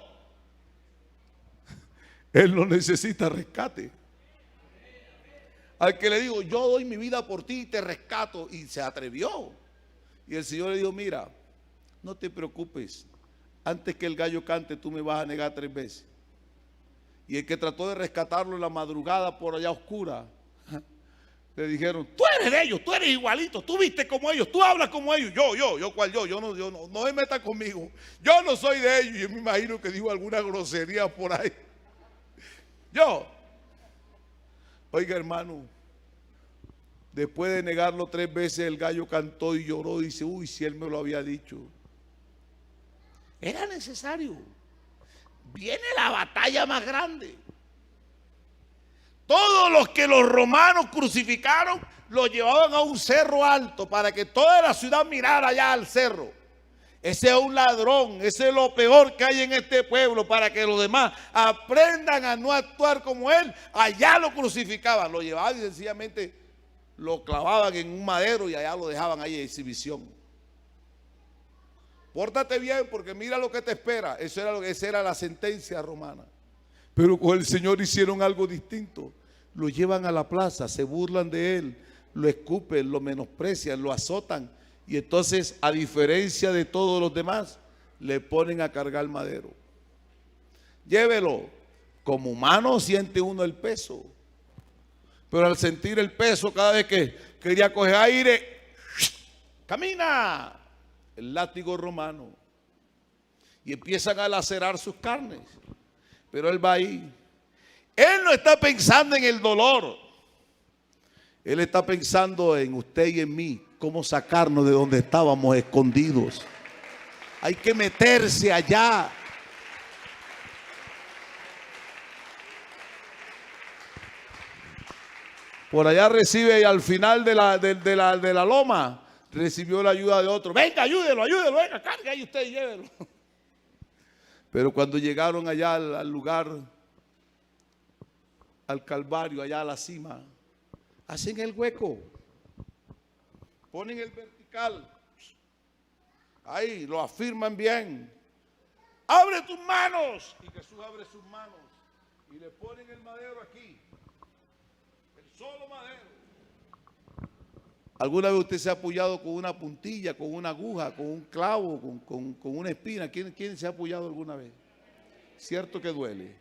Él no necesita rescate. Al que le digo, yo doy mi vida por ti y te rescato, y se atrevió. Y el Señor le dijo, mira, no te preocupes, antes que el gallo cante tú me vas a negar 3 veces. Y el que trató de rescatarlo en la madrugada por allá oscura, le dijeron, tú eres de ellos, tú eres igualito, tú viste como ellos, tú hablas como ellos. Yo, ¿cuál yo? Yo no me meta conmigo, yo no soy de ellos. Y yo me imagino que dijo alguna grosería por ahí. Oiga, hermano, después de negarlo 3 veces, el gallo cantó y lloró y dice, uy, si él me lo había dicho. Era necesario. Viene la batalla más grande. Todos los que los romanos crucificaron, los llevaban a un cerro alto para que toda la ciudad mirara allá al cerro. Ese es un ladrón, ese es lo peor que hay en este pueblo, para que los demás aprendan a no actuar como él. Allá lo crucificaban, lo llevaban y sencillamente lo clavaban en un madero y allá lo dejaban ahí en exhibición. Pórtate bien porque mira lo que te espera. Esa era la sentencia romana. Pero con el Señor hicieron algo distinto. Lo llevan a la plaza, se burlan de él, lo escupen, lo menosprecian, lo azotan. Y entonces, a diferencia de todos los demás, le ponen a cargar madero. Llévelo. Como humano siente uno el peso. Pero al sentir el peso, cada vez que quería coger aire, camina. El látigo romano. Y empiezan a lacerar sus carnes. Pero él va ahí. Él no está pensando en el dolor. Él está pensando en usted y en mí. Cómo sacarnos de donde estábamos escondidos. Hay que meterse allá. Por allá recibe, y al final de la loma, recibió la ayuda de otro. Venga, ayúdelo, venga, cargue ahí usted y llévelo. Pero cuando llegaron allá al lugar, al Calvario, allá a la cima, hacen el hueco, ponen el vertical, ahí lo afirman bien. Abre tus manos. Y Jesús abre sus manos y le ponen el madero aquí, el solo madero. ¿Alguna vez usted se ha apoyado con una puntilla, con una aguja, con un clavo, con una espina? ¿Quién se ha apoyado alguna vez? Cierto que duele.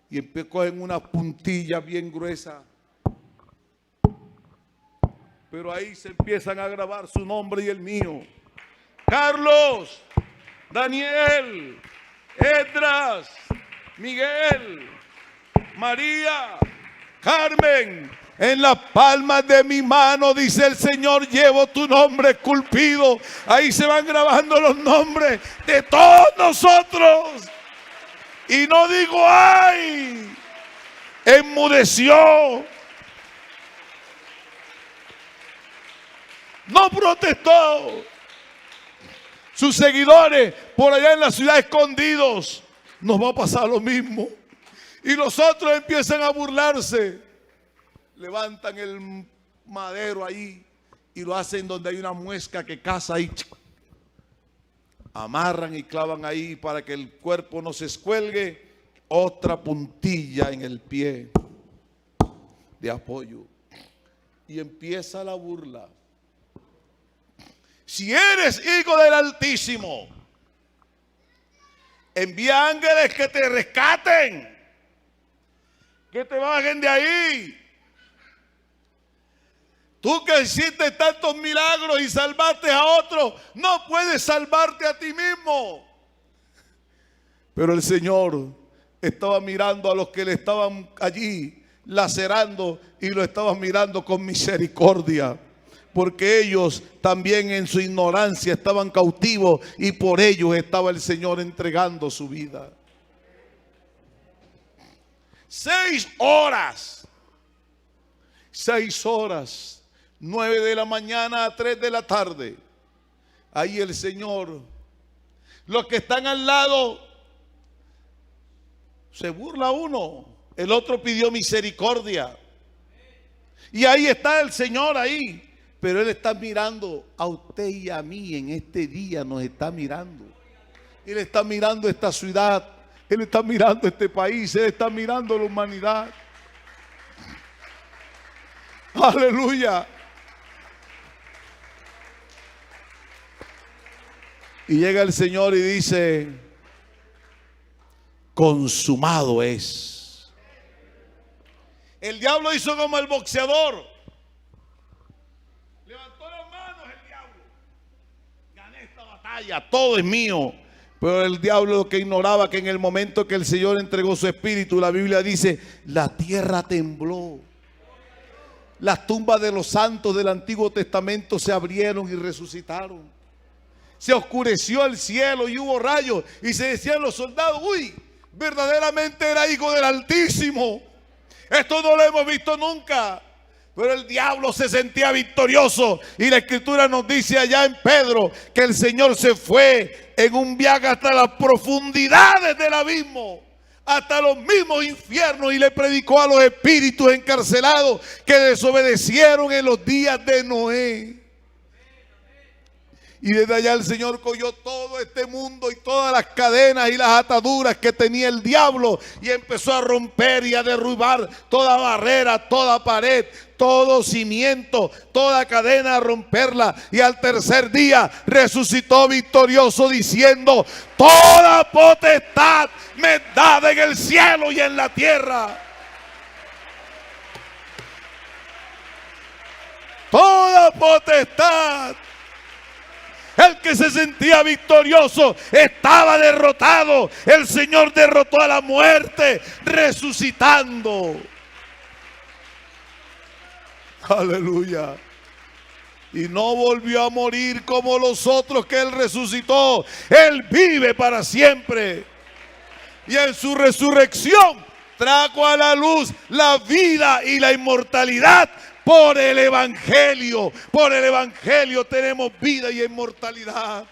Y cogen una puntilla bien gruesa. Pero ahí se empiezan a grabar su nombre y el mío. Carlos, Daniel, Edras, Miguel, María, Carmen. En las palmas de mi mano, dice el Señor, llevo tu nombre esculpido. Ahí se van grabando los nombres de todos nosotros. Y no digo, ay, enmudeció, no protestó. Sus seguidores por allá en la ciudad escondidos, nos va a pasar lo mismo. Y los otros empiezan a burlarse. Levantan el madero ahí y lo hacen donde hay una muesca que caza ahí. Amarran y clavan ahí para que el cuerpo no se escuelgue. otra puntilla en el pie de apoyo. Y empieza la burla. Si eres hijo del Altísimo, envía ángeles que te rescaten, que te bajen de ahí. Tú que hiciste tantos milagros y salvaste a otros, no puedes salvarte a ti mismo. Pero el Señor estaba mirando a los que le estaban allí lacerando y lo estaban mirando con misericordia, porque ellos también en su ignorancia estaban cautivos y por ellos estaba el Señor entregando su vida. 6 horas, 6 horas, 9 de la mañana a 3 de la tarde. Ahí el Señor, los que están al lado, se burla uno, el otro pidió misericordia. Y ahí está el Señor ahí. Pero Él está mirando a usted y a mí en este día, nos está mirando. Él está mirando esta ciudad, Él está mirando este país, Él está mirando la humanidad. Aleluya. Y llega el Señor y dice, consumado es. El diablo hizo como el boxeador. Levantó las manos el diablo. Gané esta batalla, todo es mío. Pero el diablo lo que ignoraba que en el momento que el Señor entregó su espíritu, la Biblia dice, la tierra tembló. Las tumbas de los santos del Antiguo Testamento se abrieron y resucitaron. Se oscureció el cielo y hubo rayos. Y se decían los soldados, uy, verdaderamente era hijo del Altísimo. Esto no lo hemos visto nunca. Pero el diablo se sentía victorioso. Y la Escritura nos dice allá en Pedro que el Señor se fue en un viaje hasta las profundidades del abismo, hasta los mismos infiernos, y le predicó a los espíritus encarcelados que desobedecieron en los días de Noé. Y desde allá el Señor cogió todo este mundo y todas las cadenas y las ataduras que tenía el diablo y empezó a romper y a derrubar toda barrera, toda pared, todo cimiento, toda cadena, a romperla. Y al tercer día resucitó victorioso diciendo, toda potestad me es dada en el cielo y en la tierra. Toda potestad. El que se sentía victorioso estaba derrotado. El Señor derrotó a la muerte, resucitando. Aleluya. Y no volvió a morir como los otros que Él resucitó. Él vive para siempre. Y en su resurrección trajo a la luz la vida y la inmortalidad. Por el Evangelio tenemos vida y inmortalidad.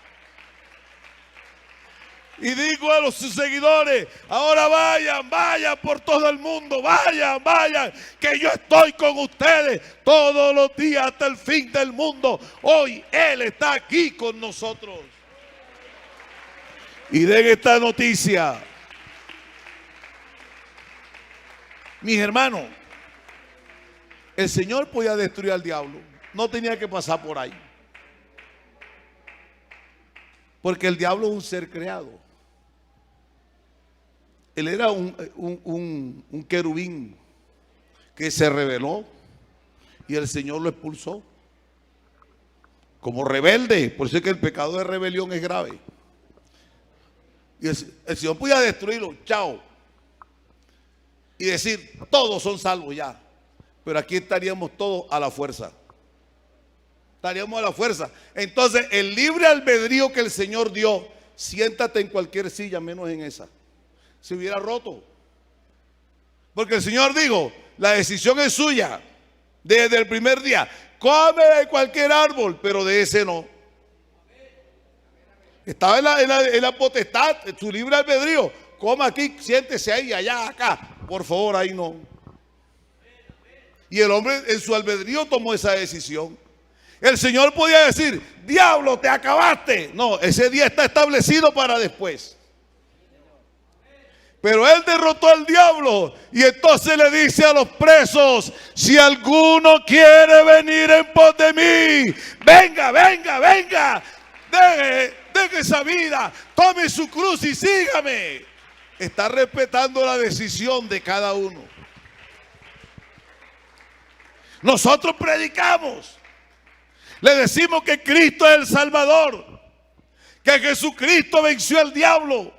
Y digo a los sus seguidores, ahora vayan por todo el mundo, vayan, que yo estoy con ustedes todos los días hasta el fin del mundo. Hoy Él está aquí con nosotros. Y den esta noticia, mis hermanos. El Señor podía destruir al diablo, no tenía que pasar por ahí. Porque el diablo es un ser creado. Él era un querubín que se rebeló y el Señor lo expulsó. Como rebelde, por eso es que el pecado de rebelión es grave. Y el Señor podía destruirlo, chao. Y decir, todos son salvos ya. Pero aquí estaríamos todos a la fuerza. Estaríamos a la fuerza. Entonces, el libre albedrío que el Señor dio, siéntate en cualquier silla, menos en esa. Se hubiera roto. Porque el Señor dijo, la decisión es suya. Desde el primer día, come de cualquier árbol, pero de ese no. Estaba en la potestad, en su libre albedrío. Coma aquí, siéntese ahí, allá, acá. Por favor, ahí no. Y el hombre en su albedrío tomó esa decisión. El Señor podía decir, diablo, te acabaste. No, ese día está establecido para después. Pero él derrotó al diablo y entonces le dice a los presos: si alguno quiere venir en pos de mí, venga, venga, venga, deje esa vida, tome su cruz y sígame. Está respetando la decisión de cada uno. Nosotros predicamos, le decimos que Cristo es el Salvador, que Jesucristo venció al diablo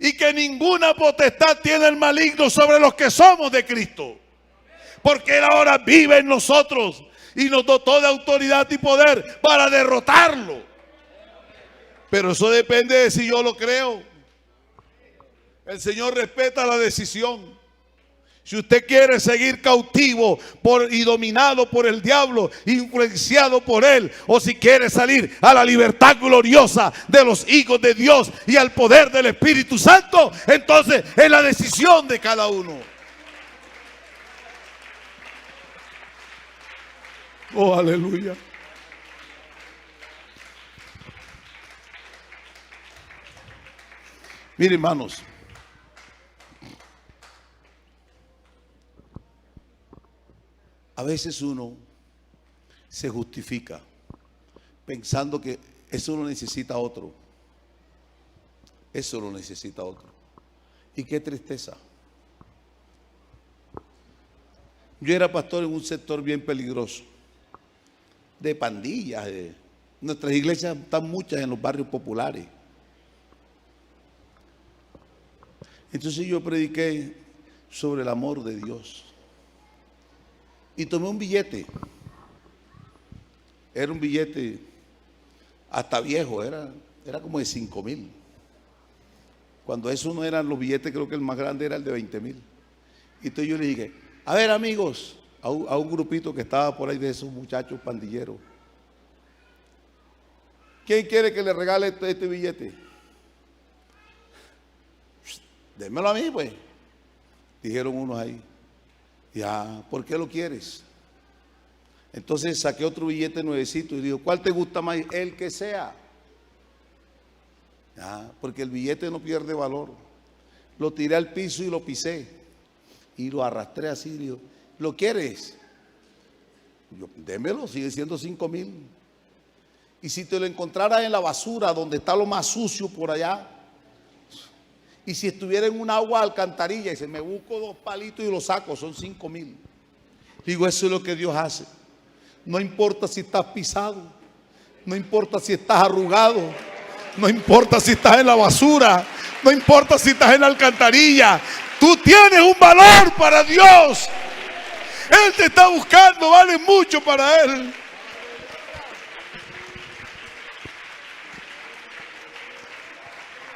y que ninguna potestad tiene el maligno sobre los que somos de Cristo, porque Él ahora vive en nosotros y nos dotó de autoridad y poder para derrotarlo. Pero eso depende de si yo lo creo. El Señor respeta la decisión. Si usted quiere seguir cautivo y dominado por el diablo, influenciado por él, o si quiere salir a la libertad gloriosa de los hijos de Dios y al poder del Espíritu Santo, entonces es la decisión de cada uno. Oh, aleluya. Miren, hermanos, a veces uno se justifica pensando que eso lo necesita otro. Eso lo necesita otro. Y qué tristeza. Yo era pastor en un sector bien peligroso, de pandillas. Nuestras iglesias están muchas en los barrios populares. Entonces yo prediqué sobre el amor de Dios. Y tomé un billete. Era un billete hasta viejo, era como de 5,000. Cuando eso no eran los billetes, creo que el más grande era el de 20,000. Y entonces yo le dije: a ver, amigos, a un grupito que estaba por ahí de esos muchachos pandilleros, ¿quién quiere que le regale este billete? Démelo a mí, pues, dijeron unos ahí. Ya, ¿por qué lo quieres? Entonces saqué otro billete nuevecito y digo: ¿cuál te gusta más? El que sea. Ya, porque el billete no pierde valor. Lo tiré al piso y lo pisé y lo arrastré así. Digo: ¿lo quieres? Yo: démelo, sigue siendo 5,000. Y si te lo encontraras en la basura, donde está lo más sucio por allá, y si estuviera en un agua alcantarilla y se me busco 2 palitos y lo saco, son 5,000. Digo: eso es lo que Dios hace. No importa si estás pisado, no importa si estás arrugado, no importa si estás en la basura, no importa si estás en la alcantarilla, tú tienes un valor para Dios. Él te está buscando, vale mucho para Él.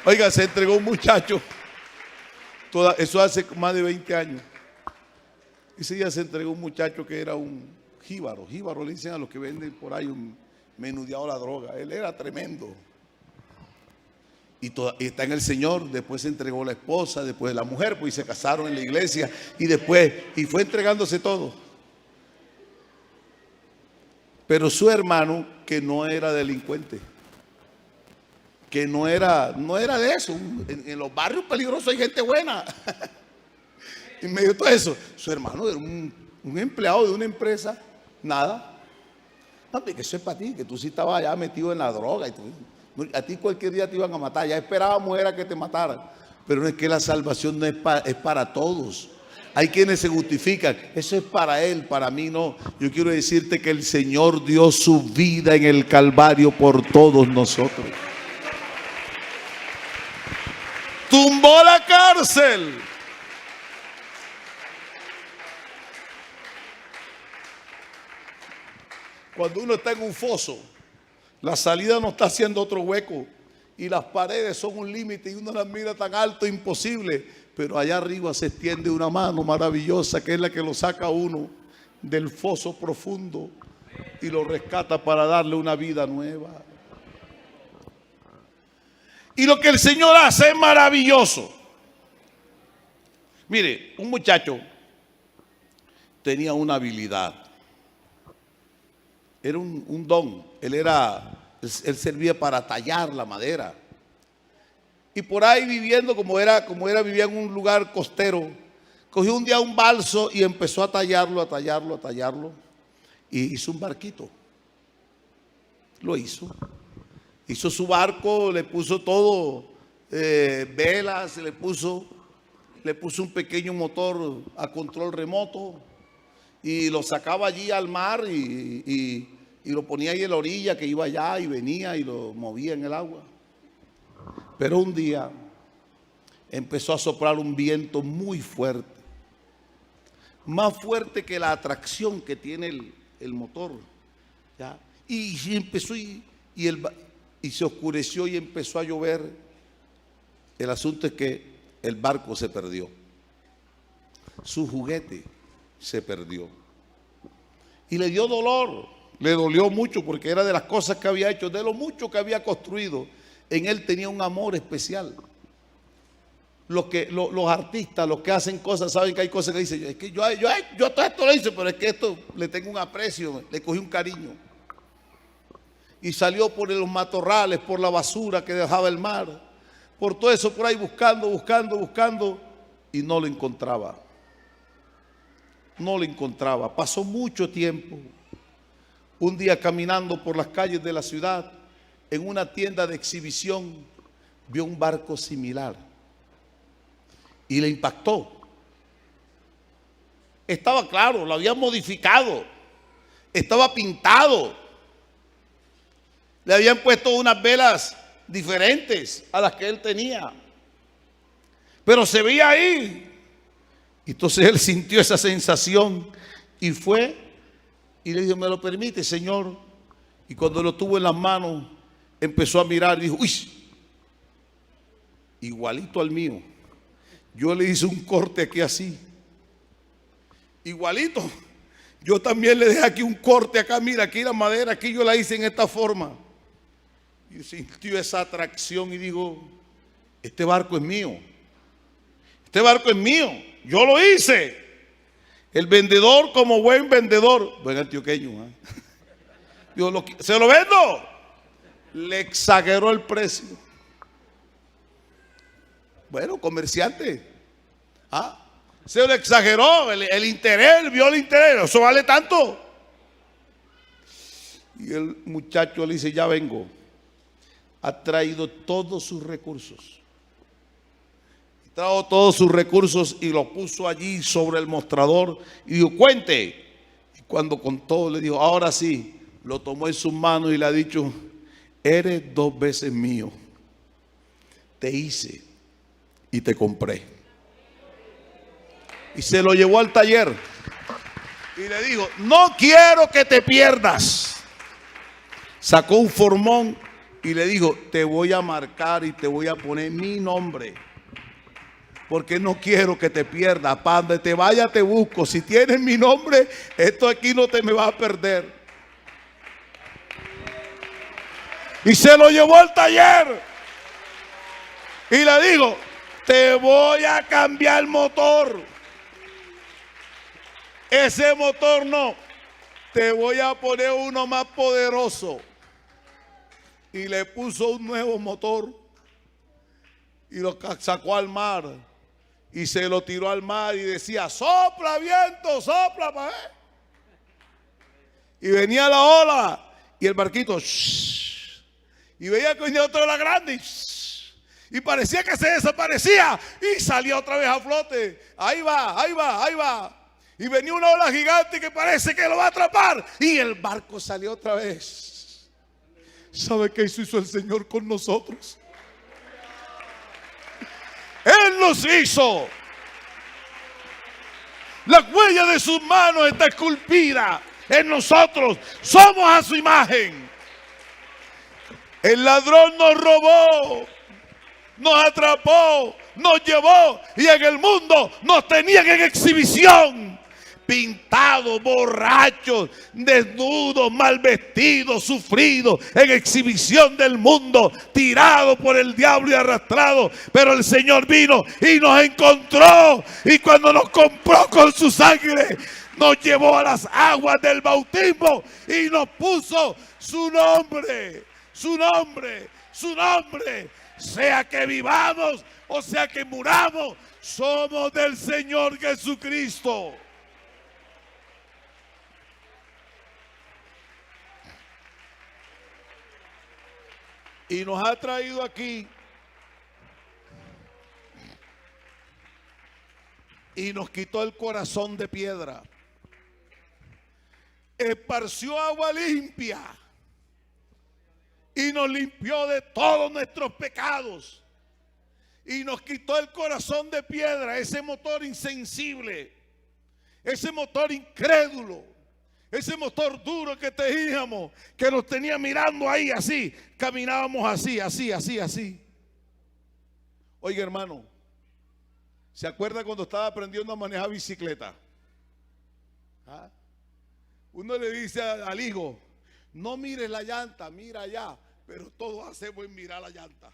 Oiga, se entregó un muchacho, eso hace más de 20 años. Ese día se entregó un muchacho que era un jíbaro le dicen a los que venden por ahí un menudeado la droga. Él era tremendo. Y está en el Señor. Después se entregó la esposa, después la mujer, pues, y se casaron en la iglesia. Y fue entregándose todo. Pero su hermano, que no era delincuente, que no era de eso. En los barrios peligrosos hay gente buena. Y medio de todo eso, su hermano era un empleado de una empresa. Nada. No, que eso es para ti, que tú sí estabas allá metido en la droga. A ti cualquier día te iban a matar. Ya esperábamos era que te mataran. Pero no es que la salvación no es para todos. Hay quienes se justifican: eso es para él, para mí no. Yo quiero decirte que el Señor dio su vida en el Calvario por todos nosotros. Tumbó la cárcel. Cuando uno está en un foso, la salida no está haciendo otro hueco y las paredes son un límite y uno las mira tan alto, imposible, pero allá arriba se extiende una mano maravillosa que es la que lo saca a uno del foso profundo y lo rescata para darle una vida nueva. Y lo que el Señor hace es maravilloso. Mire, un muchacho tenía una habilidad. Era un don. Él servía para tallar la madera. Y por ahí viviendo, vivía en un lugar costero, cogió un día un balso y empezó a tallarlo. Y hizo un barquito. Lo hizo. Hizo su barco, le puso todo, velas, le puso un pequeño motor a control remoto y lo sacaba allí al mar y lo ponía ahí en la orilla, que iba allá y venía y lo movía en el agua. Pero un día empezó a soplar un viento muy fuerte, más fuerte que la atracción que tiene el motor, ¿ya? Y empezó y se oscureció y empezó a llover. El asunto es que el barco se perdió, su juguete se perdió y le dio dolor, le dolió mucho porque era de las cosas que había hecho, de lo mucho que había construido. En él tenía un amor especial. Los artistas, los que hacen cosas, saben que hay cosas que dicen, es que yo todo esto lo hice, pero es que esto le tengo un aprecio, le cogí un cariño. Y salió por los matorrales, por la basura que dejaba el mar, por todo eso por ahí buscando, y no lo encontraba. No lo encontraba. Pasó mucho tiempo. Un día caminando por las calles de la ciudad, en una tienda de exhibición, vio un barco similar y le impactó. Estaba claro, lo habían modificado, estaba pintado, le habían puesto unas velas diferentes a las que él tenía, pero se veía ahí. Entonces él sintió esa sensación y fue y le dijo, ¿me lo permite, Señor? Y cuando lo tuvo en las manos, empezó a mirar y dijo, uy, igualito al mío. Yo le hice un corte aquí así, igualito. Yo también le dejé aquí un corte acá, mira, aquí la madera, aquí yo la hice en esta forma. Y sintió esa atracción y dijo, este barco es mío. Este barco es mío, yo lo hice. El vendedor, como buen vendedor, buen antioqueño, se lo vendo. Le exageró el precio. Bueno, comerciante, se lo exageró el interés, vio el interés, eso vale tanto. Y el muchacho le dice, ya vengo. Ha traído todos sus recursos. Trajo todos sus recursos y lo puso allí sobre el mostrador y dijo, cuente. Y cuando contó, le dijo, ahora sí. Lo tomó en sus manos y le ha dicho, eres 2 veces mío. Te hice y te compré. Y se lo llevó al taller y le dijo, no quiero que te pierdas. Sacó un formón y le dijo, te voy a marcar y te voy a poner mi nombre, porque no quiero que te pierdas. Para donde te vaya te busco. Si tienes mi nombre, esto aquí no te me va a perder. Y se lo llevó al taller y le digo, te voy a cambiar el motor. Ese motor no, te voy a poner uno más poderoso. Y le puso un nuevo motor y lo sacó al mar y se lo tiró al mar y decía, sopla viento, sopla, y venía la ola y el barquito y veía que venía otra ola grande y parecía que se desaparecía y salía otra vez a flote. Ahí va. Y venía una ola gigante que parece que lo va a atrapar y el barco salió otra vez. ¿Sabe qué hizo el Señor con nosotros? Él nos hizo. La huella de sus manos está esculpida en nosotros. Somos a su imagen. El ladrón nos robó, nos atrapó, nos llevó y en el mundo nos tenían en exhibición. Pintados, borrachos, desnudos, mal vestidos, sufridos, en exhibición del mundo, tirados por el diablo y arrastrados. Pero el Señor vino y nos encontró, y cuando nos compró con su sangre, nos llevó a las aguas del bautismo y nos puso su nombre, su nombre, su nombre. sea que vivamos o sea que muramos, somos del Señor Jesucristo. Y nos ha traído aquí y nos quitó el corazón de piedra. Esparció agua limpia y nos limpió de todos nuestros pecados. Y nos quitó el corazón de piedra, ese motor insensible, ese motor incrédulo, ese motor duro que teníamos, que nos tenía mirando ahí así, caminábamos así. Oiga, hermano, ¿se acuerda cuando estaba aprendiendo a manejar bicicleta? ¿Ah? Uno le dice al hijo, no mires la llanta, mira allá, pero todos hacemos en mirar la llanta.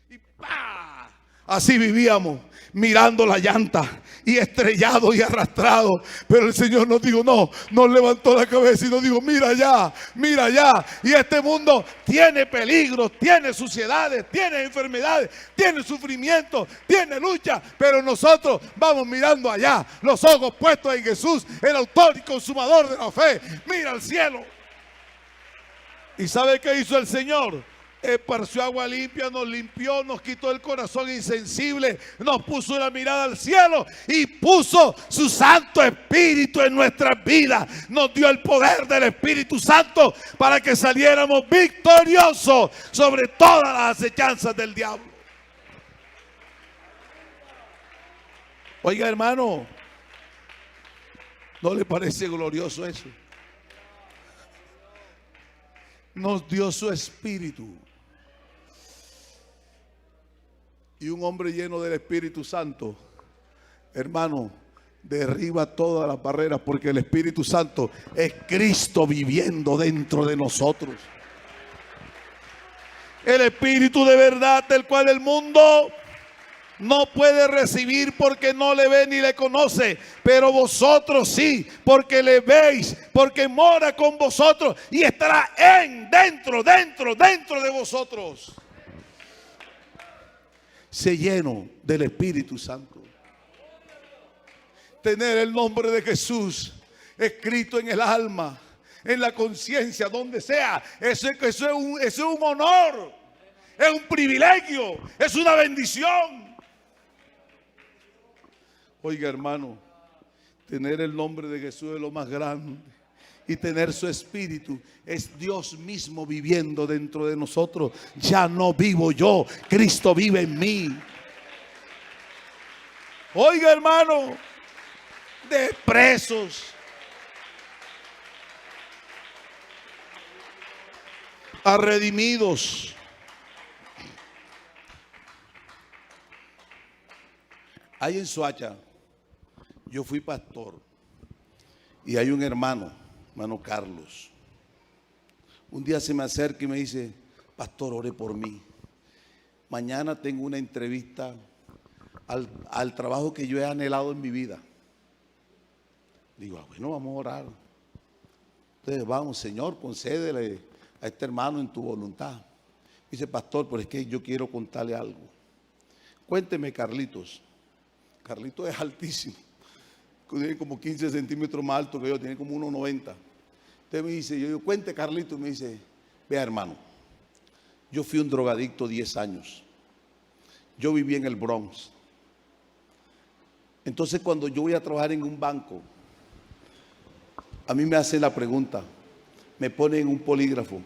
Y ¡pah! Así vivíamos, mirando la llanta y estrellados y arrastrados. Pero el Señor nos dijo, no, nos levantó la cabeza y nos dijo, mira allá, mira allá. Y este mundo tiene peligros, tiene suciedades, tiene enfermedades, tiene sufrimiento, tiene lucha. Pero nosotros vamos mirando allá, los ojos puestos en Jesús, el autor y consumador de la fe. Mira al cielo. ¿Y sabe qué hizo el Señor? Esparció agua limpia, nos limpió, nos quitó el corazón insensible, nos puso la mirada al cielo y puso su Santo Espíritu en nuestras vidas. Nos dio el poder del Espíritu Santo para que saliéramos victoriosos sobre todas las acechanzas del diablo. Oiga, hermano, ¿no le parece glorioso eso? Nos dio su Espíritu. Y un hombre lleno del Espíritu Santo, hermano, derriba todas las barreras, porque el Espíritu Santo es Cristo viviendo dentro de nosotros. El Espíritu de verdad, del cual el mundo no puede recibir porque no le ve ni le conoce, pero vosotros sí, porque le veis, porque mora con vosotros y estará dentro de vosotros. Se lleno del Espíritu Santo. Tener el nombre de Jesús escrito en el alma, en la conciencia, donde sea, eso es un honor, es un privilegio, es una bendición. Oiga, hermano, tener el nombre de Jesús es lo más grande. Y tener su Espíritu es Dios mismo viviendo dentro de nosotros. Ya no vivo yo, Cristo vive en mí. Oiga, hermano, de presos a redimidos. Ahí en Soacha, yo fui pastor y hay un hermano Carlos. Un día se me acerca y me dice, pastor, ore por mí. Mañana tengo una entrevista al trabajo que yo he anhelado en mi vida. Digo, bueno, vamos a orar. Entonces vamos, Señor, concédele a este hermano en tu voluntad. Dice, pastor, pero es que yo quiero contarle algo. Cuénteme, Carlitos. Carlitos es altísimo. Tiene como 15 centímetros más alto que yo, tiene como 1,90. Entonces me dice, yo cuente, Carlitos, y me dice, vea, hermano, yo fui un drogadicto 10 años. Yo viví en el Bronx. Entonces cuando yo voy a trabajar en un banco, a mí me hacen la pregunta, me ponen un polígrafo.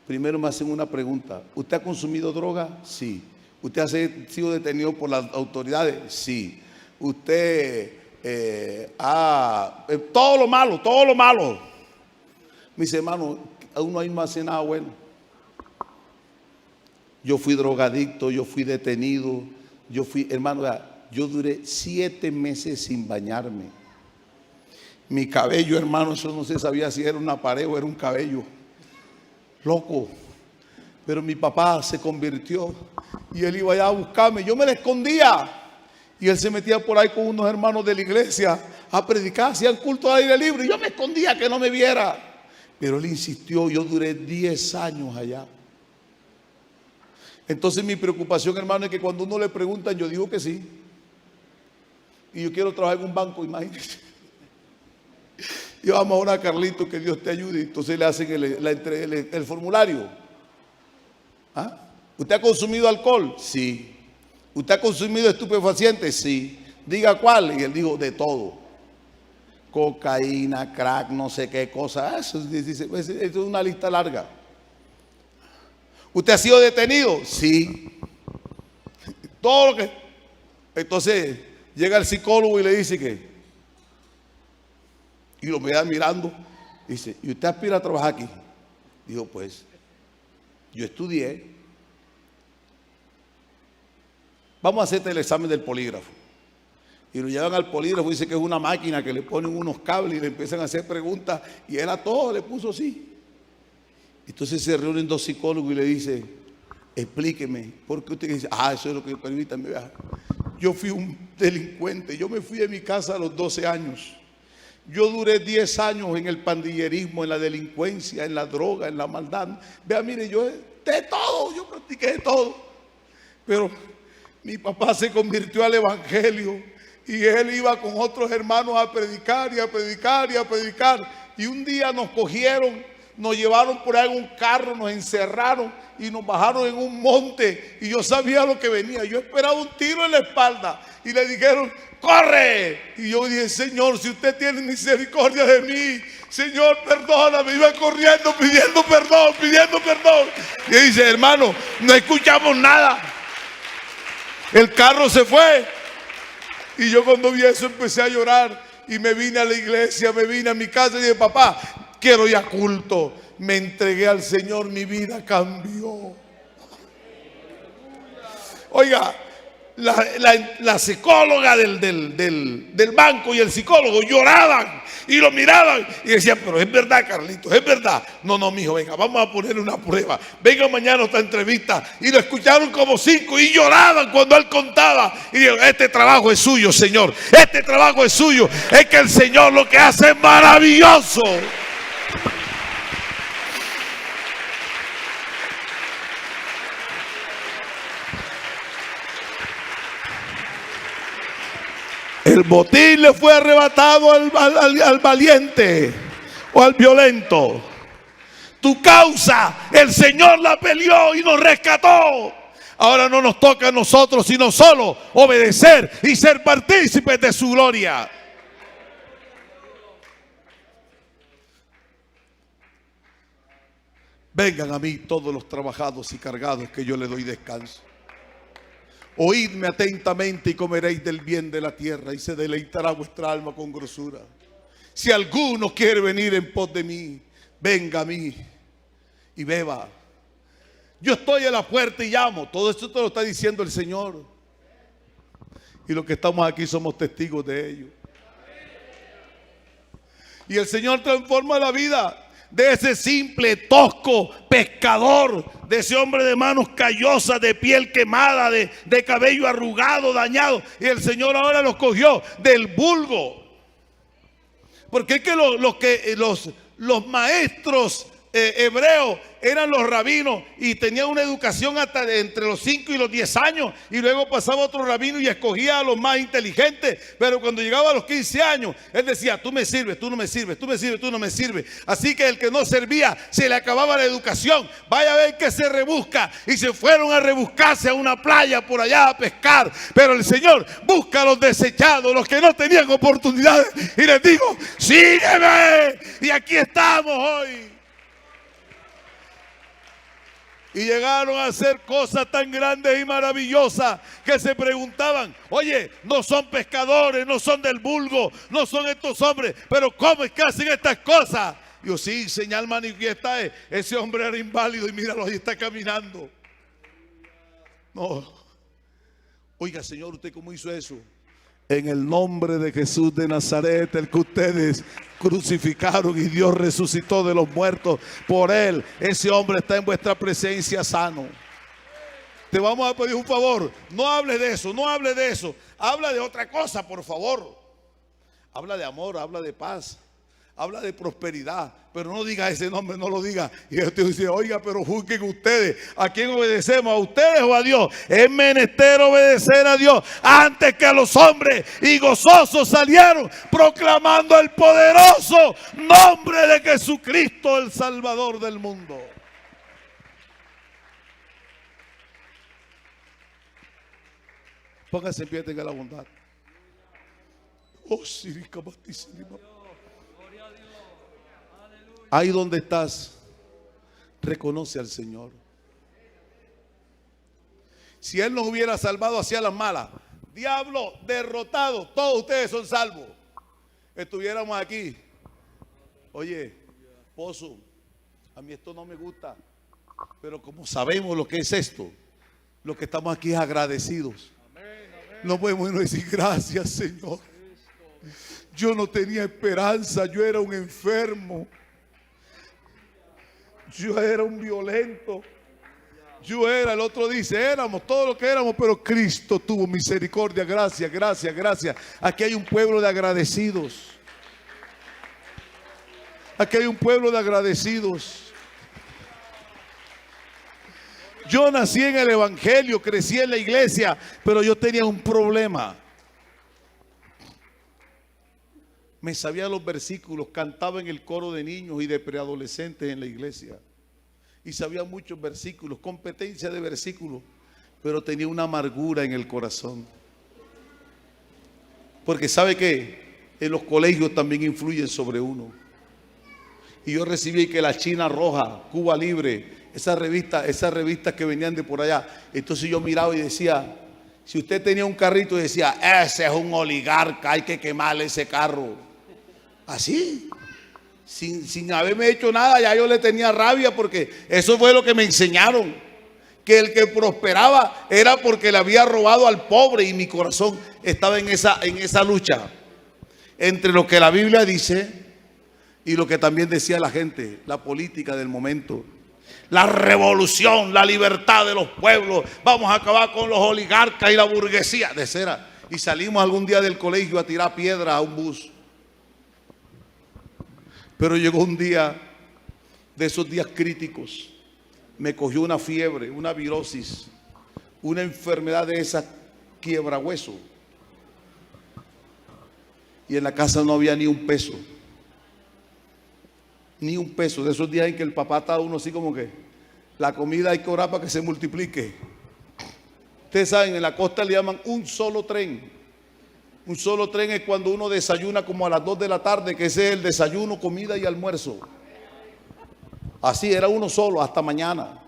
Primero me hacen una pregunta, ¿usted ha consumido droga? Sí. ¿Usted ha sido detenido por las autoridades? Sí. ¿Usted todo lo malo? Me dice, hermano, uno ahí no hace nada bueno. Yo fui drogadicto, yo fui detenido, hermano, yo duré 7 meses sin bañarme. Mi cabello, hermano, eso no se sabía si era una pared o era un cabello. Loco. Pero mi papá se convirtió y él iba allá a buscarme. Yo me le escondía. Y él se metía por ahí con unos hermanos de la iglesia a predicar, hacían culto al aire libre. Y yo me escondía que no me viera. Pero él insistió, yo duré 10 años allá. Entonces mi preocupación, hermano, es que cuando uno le preguntan, yo digo que sí. Y yo quiero trabajar en un banco, imagínense. Y vamos a orar a Carlito, que Dios te ayude. Entonces le hacen el formulario. ¿Ah? ¿Usted ha consumido alcohol? Sí. ¿Usted ha consumido estupefacientes? Sí. Diga cuál. Y él dijo, de todo. Cocaína, crack, no sé qué cosa. Eso es una lista larga. ¿Usted ha sido detenido? Sí. Todo lo que... Entonces llega el psicólogo y le dice que... Y lo queda mirando. Dice, ¿y usted aspira a trabajar aquí? Dijo, pues, yo estudié. Vamos a hacerte el examen del polígrafo. Y lo llevan al polígrafo y dice que es una máquina que le ponen unos cables y le empiezan a hacer preguntas. Y él a todo le puso sí. Entonces se reúnen dos psicólogos y le dice, explíqueme, ¿por qué usted dice? Eso es lo que permítame ver. Yo fui un delincuente, yo me fui de mi casa a los 12 años. Yo duré 10 años en el pandillerismo, en la delincuencia, en la droga, en la maldad. Vea, mire, yo de todo, yo practiqué de todo. Pero mi papá se convirtió al evangelio y él iba con otros hermanos a predicar y a predicar y a predicar. Y un día nos cogieron, nos llevaron por ahí en un carro, nos encerraron y nos bajaron en un monte. Y yo sabía lo que venía. Yo esperaba un tiro en la espalda y le dijeron, ¡corre! Y yo dije, Señor, si usted tiene misericordia de mí, Señor, perdóname. Iba corriendo pidiendo perdón, pidiendo perdón. Y dice, hermano, no escuchamos nada. El carro se fue. Y yo cuando vi eso empecé a llorar. Y me vine a la iglesia, me vine a mi casa y dije, papá, quiero ir a culto. Me entregué al Señor, mi vida cambió. Oiga, la psicóloga del banco y el psicólogo lloraban y lo miraban y decían, pero es verdad, Carlitos, es verdad. No, mijo, venga, vamos a poner una prueba. Venga mañana a esta entrevista. Y lo escucharon como 5 y lloraban cuando él contaba. Y dijeron, este trabajo es suyo, Señor. Este trabajo es suyo. Es que el Señor lo que hace es maravilloso. El botín le fue arrebatado al valiente o al violento. Tu causa, el Señor la peleó y nos rescató. Ahora no nos toca a nosotros, sino solo obedecer y ser partícipes de su gloria. Vengan a mí todos los trabajados y cargados, que yo les doy descanso. Oídme atentamente y comeréis del bien de la tierra y se deleitará vuestra alma con grosura. Si alguno quiere venir en pos de mí, venga a mí y beba. Yo estoy a la puerta y llamo. Todo esto te lo está diciendo el Señor. Y los que estamos aquí somos testigos de ello. Y el Señor transforma la vida de ese simple, tosco pescador, de ese hombre de manos callosas, de piel quemada, de cabello arrugado, dañado. Y el Señor ahora los cogió del vulgo. Porque es que los maestros hebreos eran los rabinos y tenían una educación hasta entre los 5 y los 10 años, y luego pasaba otro rabino y escogía a los más inteligentes. Pero cuando llegaba a los 15 años él decía, tú me sirves, tú no me sirves, tú me sirves, tú no me sirves. Así que el que no servía se le acababa la educación. Vaya a ver que se rebusca. Y se fueron a rebuscarse a una playa por allá a pescar. Pero el Señor busca a los desechados, los que no tenían oportunidades, y les dijo, sígueme. Y aquí estamos hoy. Y llegaron a hacer cosas tan grandes y maravillosas que se preguntaban, oye, no son pescadores, no son del vulgo, no son estos hombres, pero ¿cómo es que hacen estas cosas? Y yo, sí, señal manifiesta es, ese hombre era inválido y míralo, ahí está caminando. No. Oiga, Señor, ¿usted cómo hizo eso? En el nombre de Jesús de Nazaret, el que ustedes crucificaron y Dios resucitó de los muertos por él, ese hombre está en vuestra presencia sano. Te vamos a pedir un favor, no hable de eso, no hable de eso, habla de otra cosa, por favor. Habla de amor, habla de paz, habla de prosperidad, pero no diga ese nombre, no lo diga. Y usted dice, oiga, pero juzguen ustedes, ¿a quién obedecemos? ¿A ustedes o a Dios? Es menester obedecer a Dios antes que a los hombres. Y gozosos salieron proclamando el poderoso nombre de Jesucristo, el Salvador del mundo. Póngase en pie, tenga la bondad. Oh, Sirica Batísima. Ahí donde estás, reconoce al Señor. Si Él nos hubiera salvado hacia las malas, diablo derrotado, todos ustedes son salvos, estuviéramos aquí. Oye, Pozo, a mí esto no me gusta, pero como sabemos lo que es esto, lo que estamos aquí es agradecidos. No podemos decir gracias, Señor. Yo no tenía esperanza, yo era un enfermo. Yo era un violento. Yo era, el otro dice, éramos todo lo que éramos, pero Cristo tuvo misericordia. Gracias, gracias, gracias. Aquí hay un pueblo de agradecidos. Aquí hay un pueblo de agradecidos. Yo nací en el Evangelio, crecí en la iglesia, pero yo tenía un problema. Me sabía los versículos, cantaba en el coro de niños y de preadolescentes en la iglesia. Y sabía muchos versículos, competencia de versículos, pero tenía una amargura en el corazón. Porque ¿sabe qué? En los colegios también influyen sobre uno. Y yo recibí que la China Roja, Cuba Libre, esas revistas que venían de por allá. Entonces yo miraba y decía, si usted tenía un carrito, decía, ese es un oligarca, hay que quemarle ese carro. Así, sin haberme hecho nada, ya yo le tenía rabia, porque eso fue lo que me enseñaron, que el que prosperaba era porque le había robado al pobre, y mi corazón estaba en esa lucha entre lo que la Biblia dice y lo que también decía la gente, la política del momento. La revolución, la libertad de los pueblos, vamos a acabar con los oligarcas y la burguesía de cera. Y salimos algún día del colegio a tirar piedras a un bus. Pero llegó un día de esos días críticos, me cogió una fiebre, una virosis, una enfermedad de esa quiebrahueso. Y en la casa no había ni un peso. Ni un peso. De esos días en que el papá está uno así como que la comida hay que orar para que se multiplique. Ustedes saben, en la costa le llaman un solo tren. Un solo tren es cuando uno desayuna como a las 2 de la tarde, que ese es el desayuno, comida y almuerzo. Así era uno solo hasta mañana.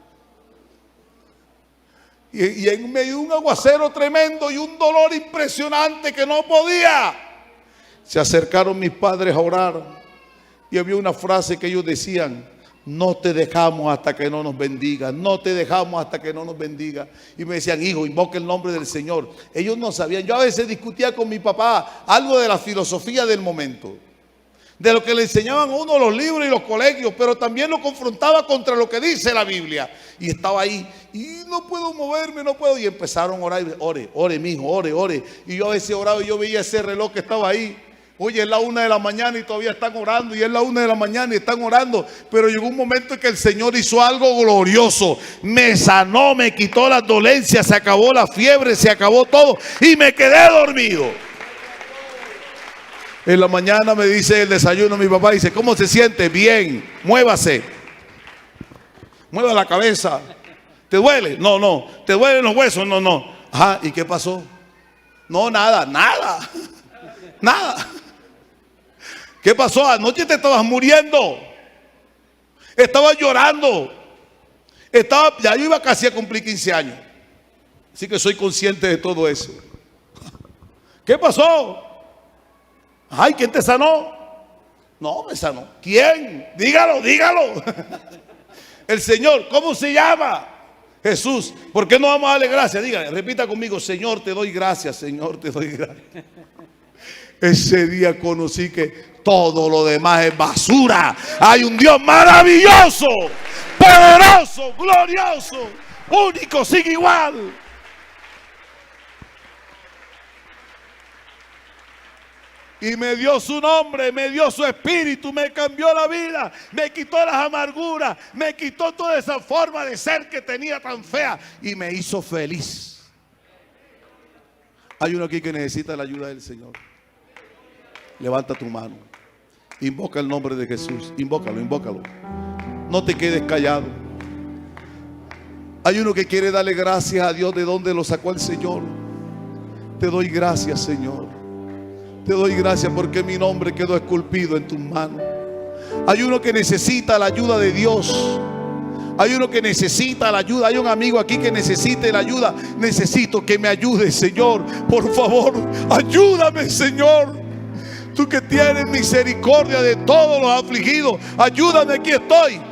Y en medio de un aguacero tremendo y un dolor impresionante que no podía, se acercaron mis padres a orar. Y había una frase que ellos decían: no te dejamos hasta que no nos bendiga, no te dejamos hasta que no nos bendiga. Y me decían: hijo, invoca el nombre del Señor. Ellos no sabían. Yo a veces discutía con mi papá algo de la filosofía del momento, de lo que le enseñaban a uno los libros y los colegios, pero también lo confrontaba contra lo que dice la Biblia. Y estaba ahí, y no puedo moverme, no puedo. Y empezaron a orar: ore, mijo, ore. Y yo a veces oraba y yo veía ese reloj que estaba ahí. Oye, es la 1 de la mañana y todavía están orando. Y es la 1 de la mañana y están orando. Pero llegó un momento en que el Señor hizo algo glorioso. Me sanó, me quitó las dolencias, se acabó la fiebre, se acabó todo. Y me quedé dormido. En la mañana me dice el desayuno, mi papá dice: ¿cómo se siente? Bien, muévase. Mueva la cabeza. ¿Te duele? No. ¿Te duelen los huesos? No. Ajá, ¿y qué pasó? No, nada. ¿Qué pasó? Anoche te estabas muriendo. Estabas llorando. Ya yo iba casi a cumplir 15 años. Así que soy consciente de todo eso. ¿Qué pasó? Ay, ¿quién te sanó? No, me sanó. ¿Quién? Dígalo. El Señor. ¿Cómo se llama? Jesús. ¿Por qué no vamos a darle gracias? Dígale, repita conmigo: Señor, te doy gracias. Señor, te doy gracias. Ese día conocí que todo lo demás es basura. Hay un Dios maravilloso, poderoso, glorioso, único, sin igual. Y me dio su nombre, me dio su espíritu, me cambió la vida, me quitó las amarguras, me quitó toda esa forma de ser que tenía tan fea y me hizo feliz. Hay uno aquí que necesita la ayuda del Señor. Levanta tu mano, invoca el nombre de Jesús, invócalo, invócalo. No te quedes callado. Hay uno que quiere darle gracias a Dios de donde lo sacó el Señor. Te doy gracias, Señor. Te doy gracias porque mi nombre quedó esculpido en tus manos. Hay uno que necesita la ayuda de Dios. Hay uno que necesita la ayuda. Hay un amigo aquí que necesite la ayuda. Necesito que me ayudes, Señor. Por favor, ayúdame, Señor. Tú que tienes misericordia de todos los afligidos, ayúdame, aquí estoy.